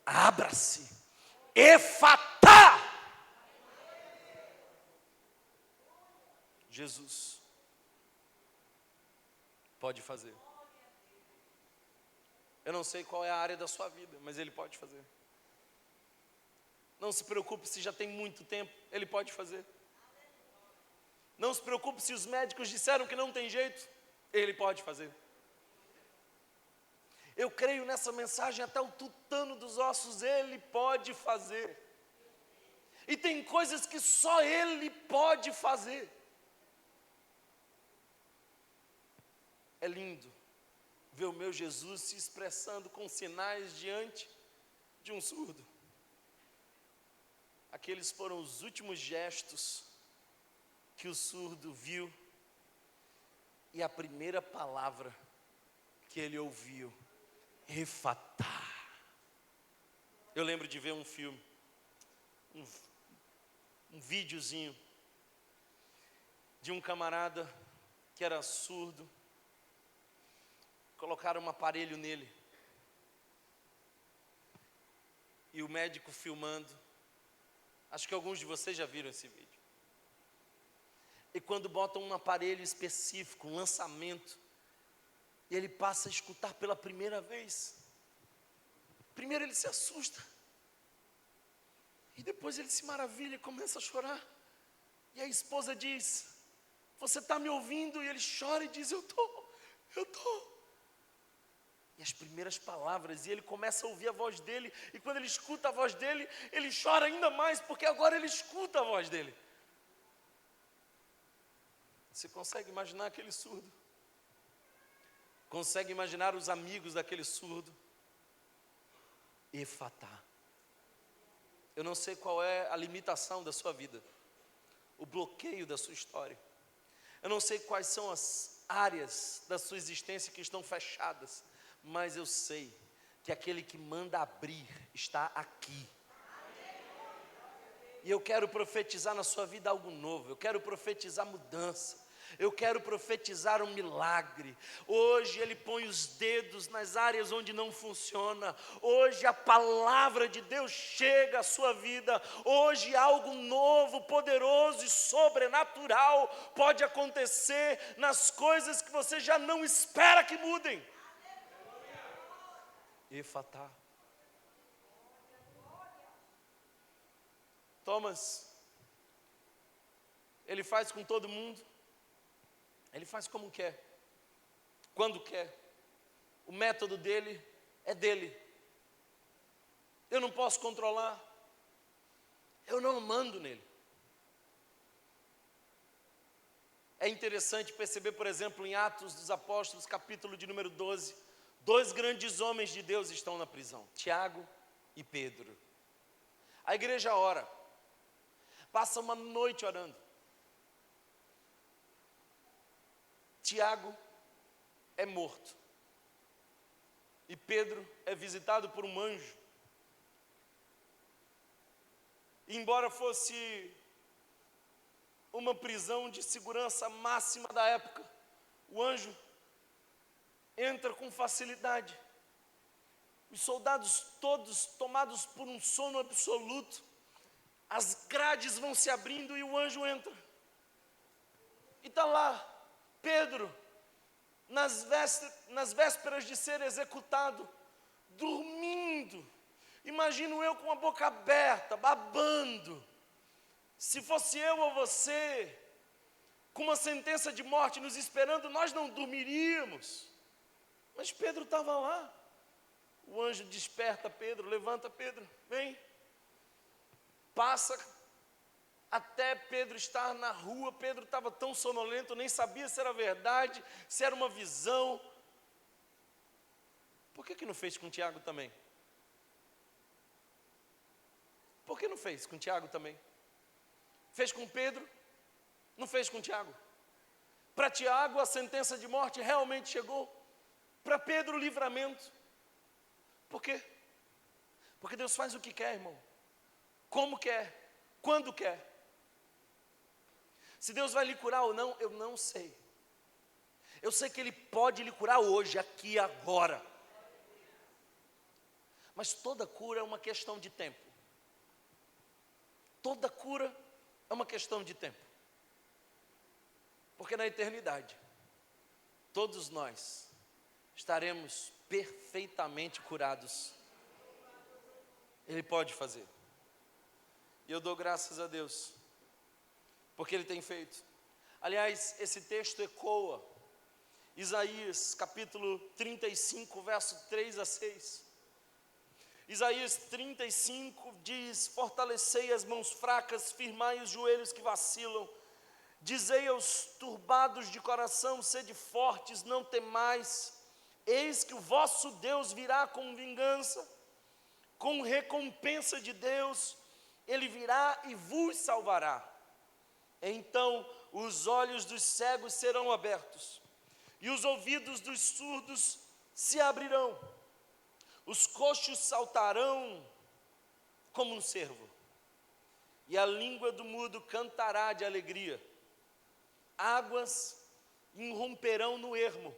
Abra-se, efatá. Jesus pode fazer. Eu não sei qual é a área da sua vida, mas Ele pode fazer. Não se preocupe se já tem muito tempo, Ele pode fazer. Não se preocupe se os médicos disseram que não tem jeito, Ele pode fazer. Eu creio nessa mensagem até o tutano dos ossos, Ele pode fazer. E tem coisas que só Ele pode fazer. É lindo ver o meu Jesus se expressando com sinais diante de um surdo. Aqueles foram os últimos gestos que o surdo viu, e a primeira palavra que ele ouviu: efatá. Eu lembro de ver um filme, um videozinho de um camarada que era surdo. Colocaram um aparelho nele, e o médico filmando. Acho que alguns de vocês já viram esse vídeo. E quando botam um aparelho específico, um lançamento, e ele passa a escutar pela primeira vez, primeiro ele se assusta, e depois ele se maravilha e começa a chorar. E a esposa diz: você está me ouvindo? E ele chora e diz: eu estou. E as primeiras palavras, e ele começa a ouvir a voz dele, e quando ele escuta a voz dele, ele chora ainda mais, porque agora ele escuta a voz dele. Você consegue imaginar aquele surdo? Consegue imaginar os amigos daquele surdo? Efatá. Eu não sei qual é a limitação da sua vida, o bloqueio da sua história. Eu não sei quais são as áreas da sua existência que estão fechadas, mas eu sei que aquele que manda abrir está aqui. E eu quero profetizar na sua vida algo novo, eu quero profetizar mudança, eu quero profetizar um milagre. Hoje Ele põe os dedos nas áreas onde não funciona. Hoje a palavra de Deus chega à sua vida. Hoje algo novo, poderoso e sobrenatural pode acontecer nas coisas que você já não espera que mudem. Efatá. Thomas, ele faz com todo mundo. Ele faz como quer, quando quer. O método dele é dele. Eu não posso controlar. Eu não mando nele. É interessante perceber, por exemplo, em Atos dos Apóstolos, capítulo de número 12, 2 grandes homens de Deus estão na prisão, Tiago e Pedro. A igreja ora, passa uma noite orando. Tiago é morto e Pedro é visitado por um anjo. E embora fosse uma prisão de segurança máxima da época, o anjo entra com facilidade. Os soldados todos tomados por um sono absoluto, as grades vão se abrindo e o anjo entra. E está lá Pedro, nas vésperas de ser executado, dormindo. Imagino eu com a boca aberta, babando. Se fosse eu ou você, com uma sentença de morte nos esperando, nós não dormiríamos. Mas Pedro estava lá. O anjo desperta Pedro, levanta Pedro, vem. Passa até Pedro estar na rua. Pedro estava tão sonolento, nem sabia se era verdade, se era uma visão. Por que não fez com Tiago também? Por que não fez com Tiago também? Fez com Pedro, não fez com Tiago. Para Tiago a sentença de morte realmente chegou. Para Pedro o livramento. Por quê? Porque Deus faz o que quer, irmão. Como quer, quando quer. Se Deus vai lhe curar ou não, eu não sei. Eu sei que Ele pode lhe curar hoje, aqui e agora. Mas toda cura é uma questão de tempo. Toda cura é uma questão de tempo. Porque na eternidade, todos nós estaremos perfeitamente curados. Ele pode fazer. E eu dou graças a Deus, porque Ele tem feito. Aliás, esse texto ecoa Isaías capítulo 35, verso 3 a 6. Isaías 35 diz: fortalecei as mãos fracas, firmai os joelhos que vacilam. Dizei aos turbados de coração: sede fortes, não temais. Eis que o vosso Deus virá com vingança, com recompensa de Deus, Ele virá e vos salvará. Então os olhos dos cegos serão abertos, e os ouvidos dos surdos se abrirão. Os coxos saltarão como um cervo, e a língua do mudo cantará de alegria. Águas irromperão no ermo,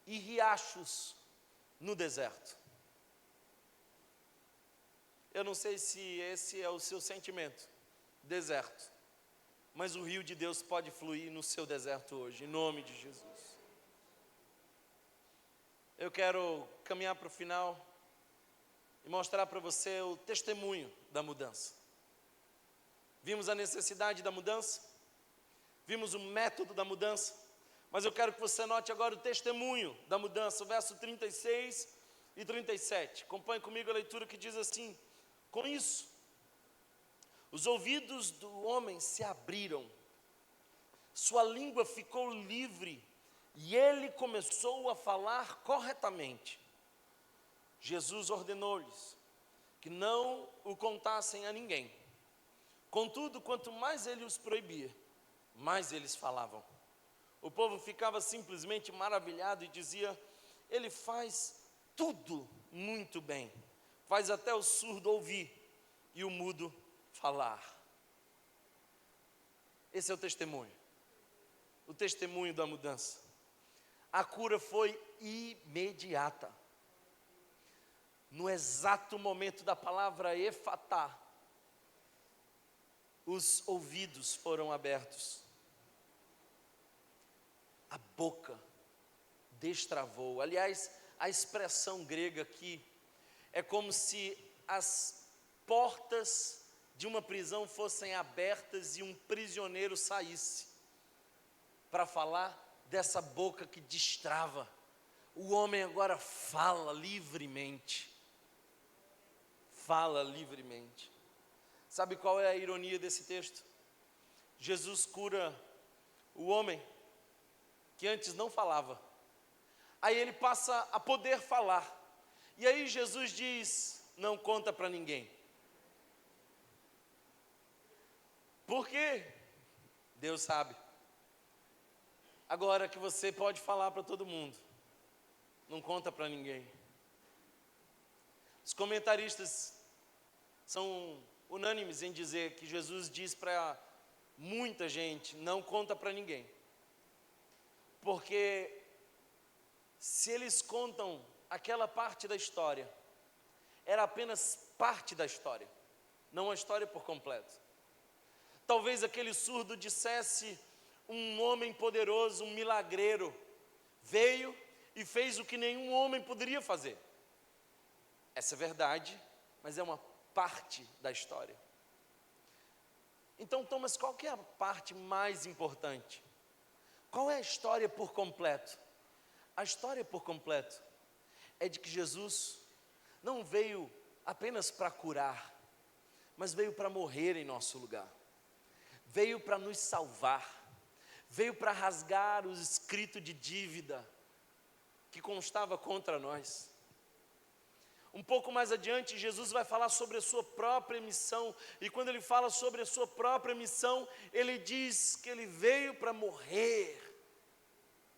e riachos no deserto. Eu não sei se esse é o seu sentimento, deserto, mas o rio de Deus pode fluir no seu deserto hoje, em nome de Jesus. Eu quero caminhar para o final e mostrar para você o testemunho da mudança. Vimos a necessidade da mudança, vimos o método da mudança, mas eu quero que você note agora o testemunho da mudança, o verso 36 e 37. Acompanhe comigo a leitura que diz assim: com isso, os ouvidos do homem se abriram, sua língua ficou livre, e ele começou a falar corretamente. Jesus ordenou-lhes que não o contassem a ninguém. Contudo, quanto mais ele os proibia, mais eles falavam. O povo ficava simplesmente maravilhado e dizia: ele faz tudo muito bem, faz até o surdo ouvir e o mudo falar. Esse é o testemunho da mudança. A cura foi imediata. No exato momento da palavra efatá, os ouvidos foram abertos. A boca destravou. Aliás, a expressão grega aqui é como se as portas de uma prisão fossem abertas e um prisioneiro saísse para falar dessa boca que destrava. O homem agora fala livremente. Fala livremente. Sabe qual é a ironia desse texto? Jesus cura o homem que antes não falava. Aí ele passa a poder falar. E aí Jesus diz: não conta para ninguém. Por quê? Deus sabe. Agora que você pode falar para todo mundo, não conta para ninguém. Os comentaristas são unânimes em dizer que Jesus diz para muita gente: não conta para ninguém. Porque se eles contam aquela parte da história, era apenas parte da história, não a história por completo. Talvez aquele surdo dissesse: um homem poderoso, um milagreiro, veio e fez o que nenhum homem poderia fazer. Essa é verdade, mas é uma parte da história. Então, Thomas, qual que é a parte mais importante? Qual é a história por completo? A história por completo é de que Jesus não veio apenas para curar, mas veio para morrer em nosso lugar. Veio para nos salvar. Veio para rasgar o escrito de dívida que constava contra nós. Um pouco mais adiante, Jesus vai falar sobre a sua própria missão. E quando ele fala sobre a sua própria missão, ele diz que ele veio para morrer.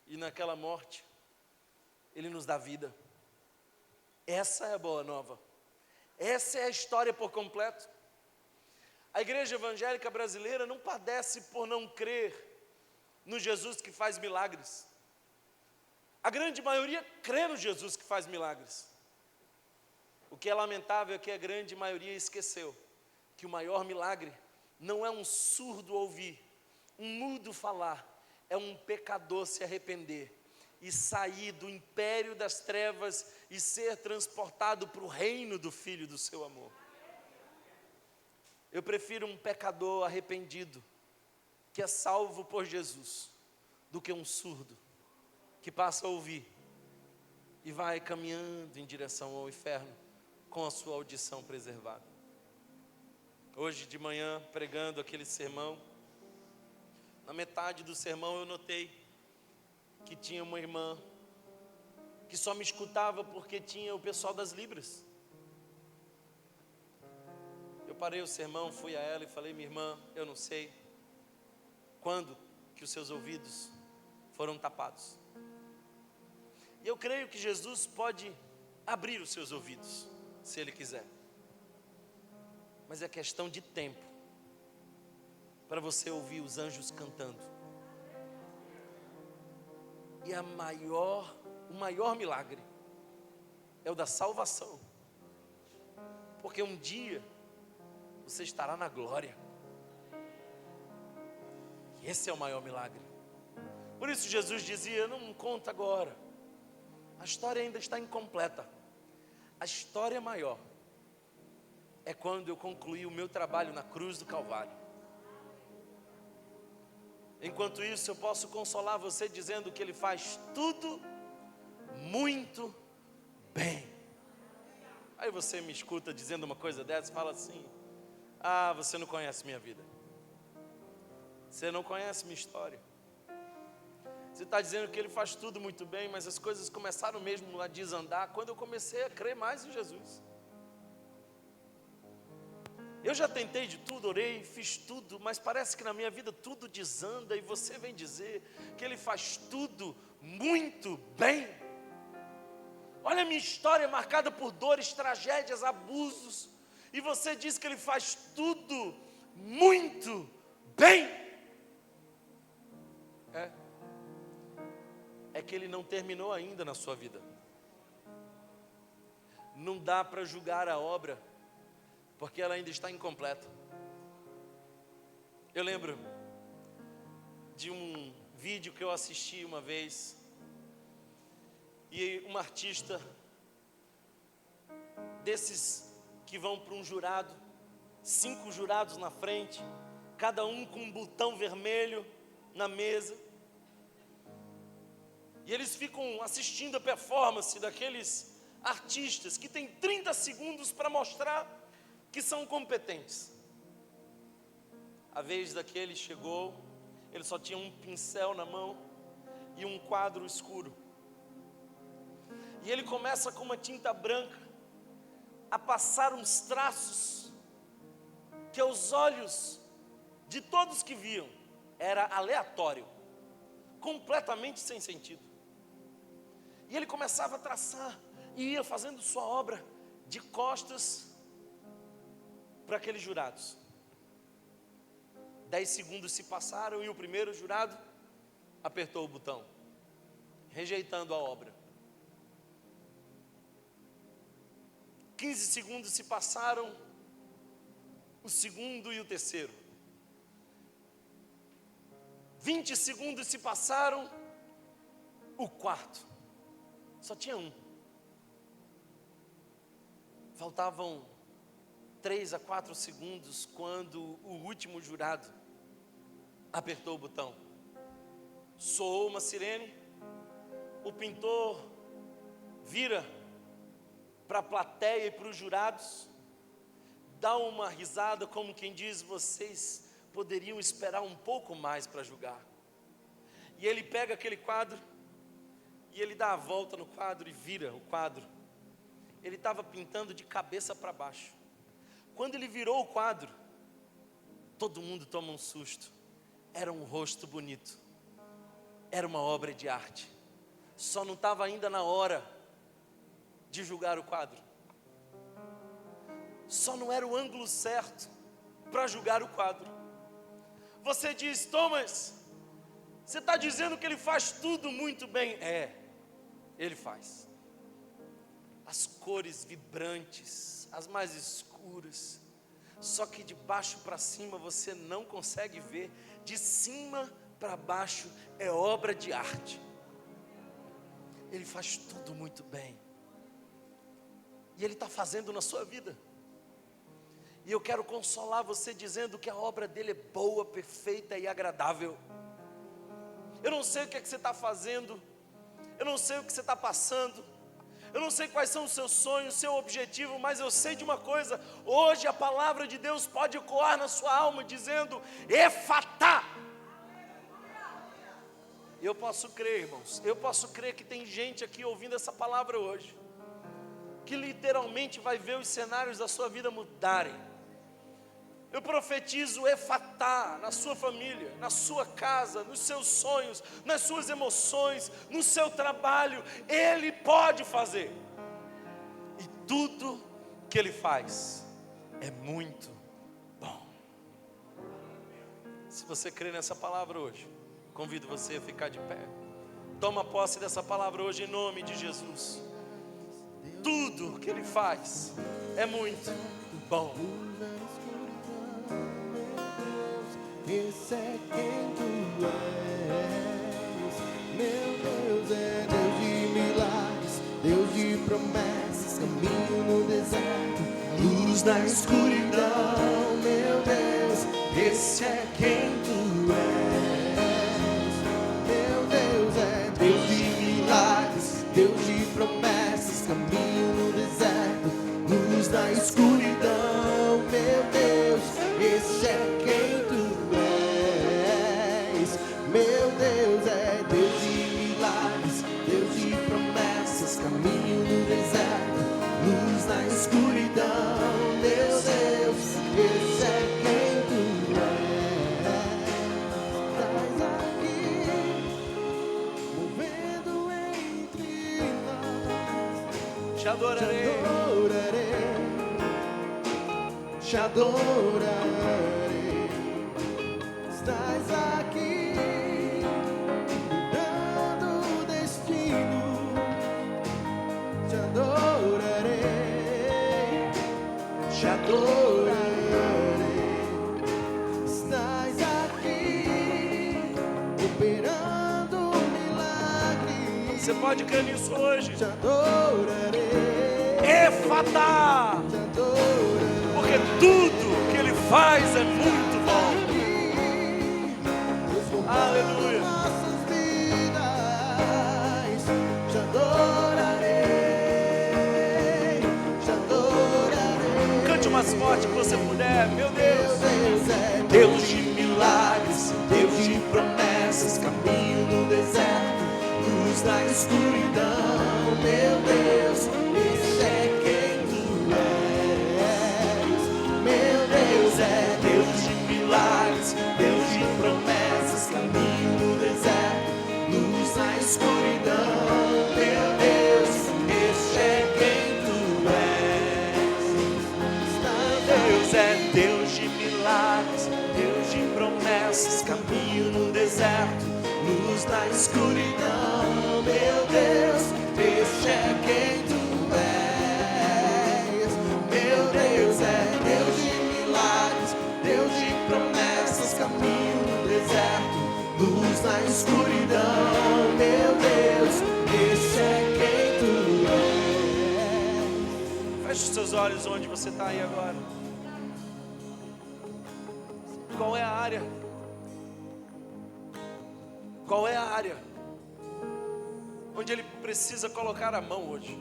E naquela morte, ele nos dá vida. Essa é a boa nova. Essa é a história por completo. A igreja evangélica brasileira não padece por não crer no Jesus que faz milagres. A grande maioria crê no Jesus que faz milagres. O que é lamentável é que a grande maioria esqueceu que o maior milagre não é um surdo ouvir, um mudo falar, é um pecador se arrepender e sair do império das trevas e ser transportado para o reino do Filho do seu amor. Eu prefiro um pecador arrependido, que é salvo por Jesus, do que um surdo, que passa a ouvir e vai caminhando em direção ao inferno, com a sua audição preservada. Hoje de manhã, pregando aquele sermão, na metade do sermão eu notei que tinha uma irmã que só me escutava porque tinha o pessoal das Libras. Eu parei o sermão, fui a ela e falei: minha irmã, eu não sei quando que os seus ouvidos foram tapados. E eu creio que Jesus pode abrir os seus ouvidos, se Ele quiser. Mas é questão de tempo para você ouvir os anjos cantando. E o maior milagre é o da salvação. Porque um dia você estará na glória. E esse é o maior milagre. Por isso Jesus dizia: não conta agora. A história ainda está incompleta. A história maior é quando eu concluí o meu trabalho na cruz do Calvário. Enquanto isso, eu posso consolar você dizendo que Ele faz tudo muito bem. Aí você me escuta dizendo uma coisa dessa e fala assim: ah, você não conhece minha vida. Você não conhece minha história. Você está dizendo que Ele faz tudo muito bem, mas as coisas começaram mesmo a desandar quando eu comecei a crer mais em Jesus. Eu já tentei de tudo, orei, fiz tudo, mas parece que na minha vida tudo desanda e você vem dizer que Ele faz tudo muito bem. Olha a minha história marcada por dores, tragédias, abusos e você diz que Ele faz tudo muito bem, é que Ele não terminou ainda na sua vida. Não dá para julgar a obra, porque ela ainda está incompleta. Eu lembro de um vídeo que eu assisti uma vez, e uma artista desses que vão para um jurado, 5 jurados na frente, cada um com um botão vermelho na mesa, e eles ficam assistindo a performance daqueles artistas que têm 30 segundos para mostrar que são competentes. A vez daquele chegou, ele só tinha um pincel na mão e um quadro escuro. E ele começa com uma tinta branca a passar uns traços que aos olhos de todos que viam era aleatório, completamente sem sentido. E ele começava a traçar e ia fazendo sua obra de costas para aqueles jurados. 10 segundos se passaram e o primeiro jurado apertou o botão, rejeitando a obra. 15 segundos se passaram, o segundo e o terceiro. 20 segundos se passaram, o quarto. Só tinha um. Faltavam 3 a 4 segundos quando o último jurado apertou o botão. Soou uma sirene, o pintor vira para a plateia e para os jurados, dá uma risada como quem diz: vocês poderiam esperar um pouco mais para julgar. E ele pega aquele quadro e ele dá a volta no quadro e vira o quadro. Ele estava pintando de cabeça para baixo. Quando ele virou o quadro, todo mundo toma um susto. Era um rosto bonito, era uma obra de arte. Só não estava ainda na hora de julgar o quadro. Só não era o ângulo certo para julgar o quadro. Você diz: Thomas, você está dizendo que ele faz tudo muito bem. Ele faz. As cores vibrantes, as mais escuras, só que de baixo para cima você não consegue ver. De cima para baixo é obra de arte. Ele faz tudo muito bem. E Ele está fazendo na sua vida. E eu quero consolar você dizendo que a obra dele é boa, perfeita e agradável. Eu não sei o que é que você está fazendo, eu não sei o que você está passando, eu não sei quais são os seus sonhos, seu objetivo, mas eu sei de uma coisa: hoje a palavra de Deus pode ecoar na sua alma dizendo: Efatá. Eu posso crer, irmãos, eu posso crer que tem gente aqui ouvindo essa palavra hoje, que literalmente vai ver os cenários da sua vida mudarem. Eu profetizo Efatá na sua família, na sua casa, nos seus sonhos, nas suas emoções, no seu trabalho. Ele pode fazer. E tudo que Ele faz é muito bom. Se você crê nessa palavra hoje, convido você a ficar de pé. Toma posse dessa palavra hoje em nome de Jesus. Tudo que Ele faz é muito bom. Esse é quem tu és, meu Deus é Deus de milagres, Deus de promessas, caminho no deserto, luz na escuridão, meu Deus, esse é quem tu és, meu Deus é Deus de milagres, Deus de promessas, caminho no deserto, luz na escuridão, meu Deus, esse é quem tu és. Meu Deus é Deus de milagres, Deus de promessas, caminho no deserto, luz na escuridão, meu Deus, esse é quem tu és. Estás aqui, movendo entre nós, Te adorarei. te adorarei. Estás aqui, mudando o destino, te adorarei, te adorarei. Estás aqui, operando um milagre. Você pode crer nisso hoje? Te adorarei, Efatá! te adorarei. Porque tudo que Ele faz é muito bom. Aleluia. Nossas vidas, te adorarei, te adorarei. Cante o mais forte que você puder. Meu Deus. Deus é Deus de milagres, Deus de promessas, caminho no deserto, luz na escuridão. Meu Deus, esse é quem tu és. Meu Deus é Deus de milagres, Deus de promessas, caminho no deserto, luz na escuridão. Meu Deus, esse é quem tu és. Deus é Deus de milagres, Deus de promessas, caminho no deserto, Luz na escuridão, meu Deus, este é quem tu és. Meu Deus é Deus de milagres, Deus de promessas, caminho no deserto, luz na escuridão, meu Deus, este é quem tu és. feche os seus olhos onde você está aí agora. Qual é a área? Qual é a área onde Ele precisa colocar a mão hoje?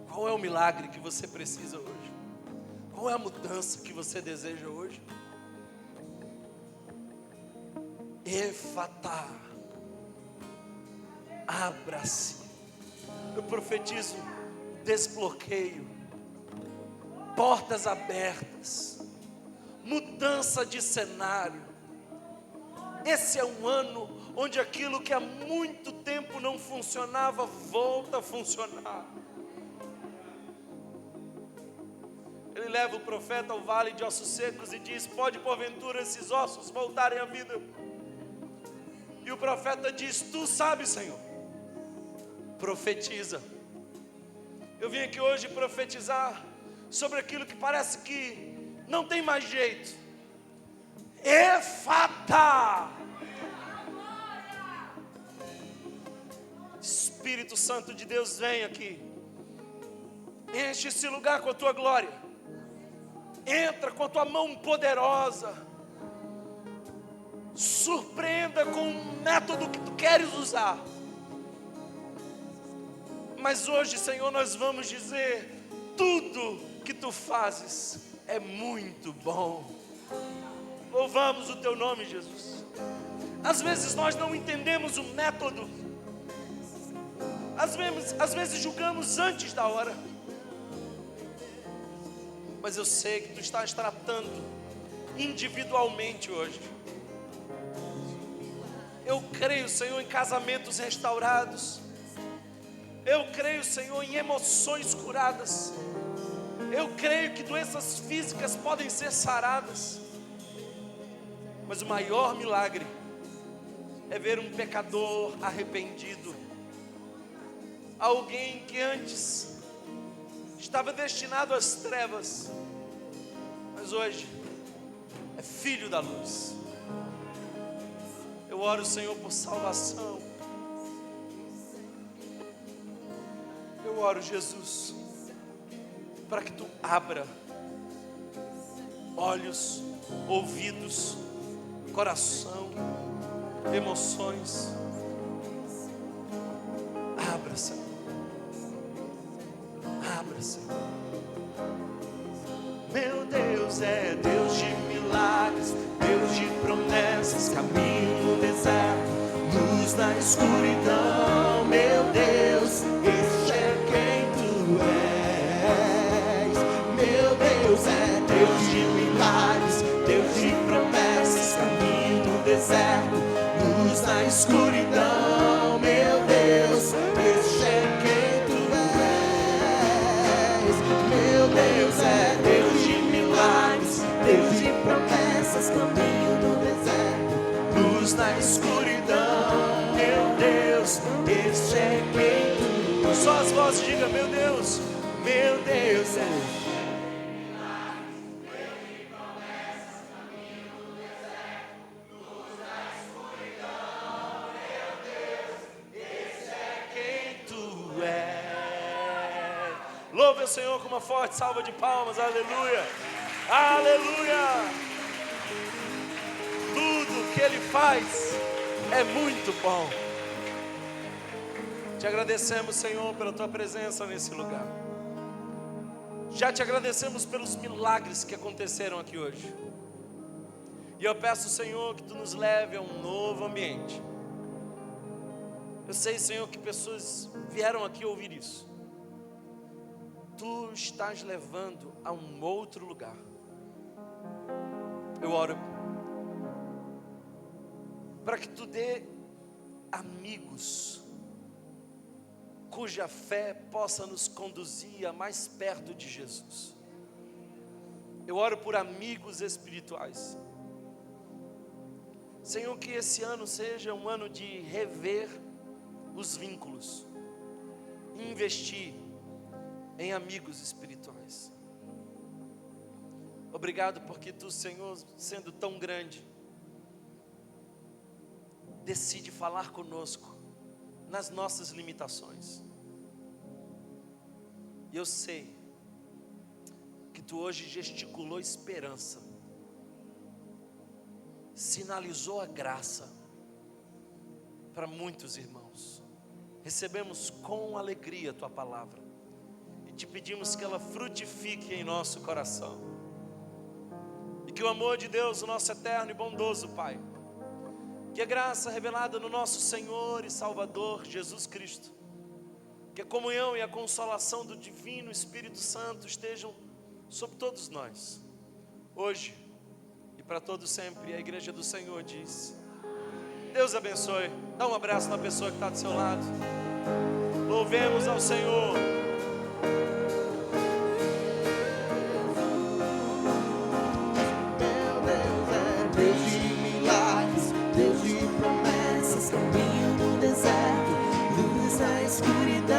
Qual é o milagre que você precisa hoje? Qual é a mudança que você deseja hoje? Efatá, abra-se. Eu profetizo desbloqueio, portas abertas, mudança de cenário. Esse é um ano onde aquilo que há muito tempo não funcionava volta a funcionar. Ele leva o profeta ao vale de ossos secos e diz: pode porventura esses ossos voltarem à vida? E o profeta diz: tu sabes, Senhor. Profetiza. Eu vim aqui hoje profetizar sobre aquilo que parece que não tem mais jeito. Efatá. Espírito Santo de Deus, vem aqui. Enche esse lugar com a tua glória. Entra com a tua mão poderosa. Surpreenda com o método que tu queres usar. Mas hoje, Senhor, nós vamos dizer: tudo que tu fazes é muito bom. Louvamos o teu nome, Jesus. Às vezes nós não entendemos o método. Às vezes julgamos antes da hora. Mas eu sei que tu estás tratando individualmente hoje. Eu creio, Senhor, em casamentos restaurados. Eu creio, Senhor, em emoções curadas. Eu creio que doenças físicas podem ser saradas. Mas o maior milagre é ver um pecador arrependido. Alguém que antes estava destinado às trevas, mas hoje é filho da luz. Eu oro, Senhor, por salvação. Eu oro, Jesus, para que tu abra olhos, ouvidos, coração, emoções. Abra, Senhor. Abra, Senhor. Meu Deus é Deus de milagres, Deus de promessas, caminho no deserto, luz na escuridão. Meu Deus, este é quem tu és. Meu Deus é Deus de milagres, Deus de promessas, caminho no deserto, luz na escuridão. Meu Deus, este é quem tu és. Só as vozes, diga: meu Deus, meu Deus é. Louve o Senhor com uma forte salva de palmas, aleluia, aleluia. Tudo que Ele faz é muito bom. Te agradecemos, Senhor, pela Tua presença nesse lugar. Já te agradecemos pelos milagres que aconteceram aqui hoje. E eu peço, Senhor, que Tu nos leve a um novo ambiente. Eu sei, Senhor, que pessoas vieram aqui ouvir isso. Tu estás levando a um outro lugar. Eu oro para que Tu dê amigos cuja fé possa nos conduzir a mais perto de Jesus. Eu oro por amigos espirituais. Senhor, que esse ano seja um ano de rever os vínculos, investir em amigos espirituais. Obrigado porque Tu, Senhor, sendo tão grande, decide falar conosco nas nossas limitações. E eu sei que Tu hoje gesticulou esperança, sinalizou a graça para muitos irmãos. Recebemos com alegria Tua palavra. Te pedimos que ela frutifique em nosso coração. E que o amor de Deus, o nosso eterno e bondoso Pai, que a graça revelada no nosso Senhor e Salvador Jesus Cristo, que a comunhão e a consolação do Divino Espírito Santo estejam sobre todos nós, hoje e para todo sempre. A igreja do Senhor diz: Deus abençoe. Dá um abraço na pessoa que está do seu lado. Louvemos ao Senhor. Caminho no deserto, luz na escuridão.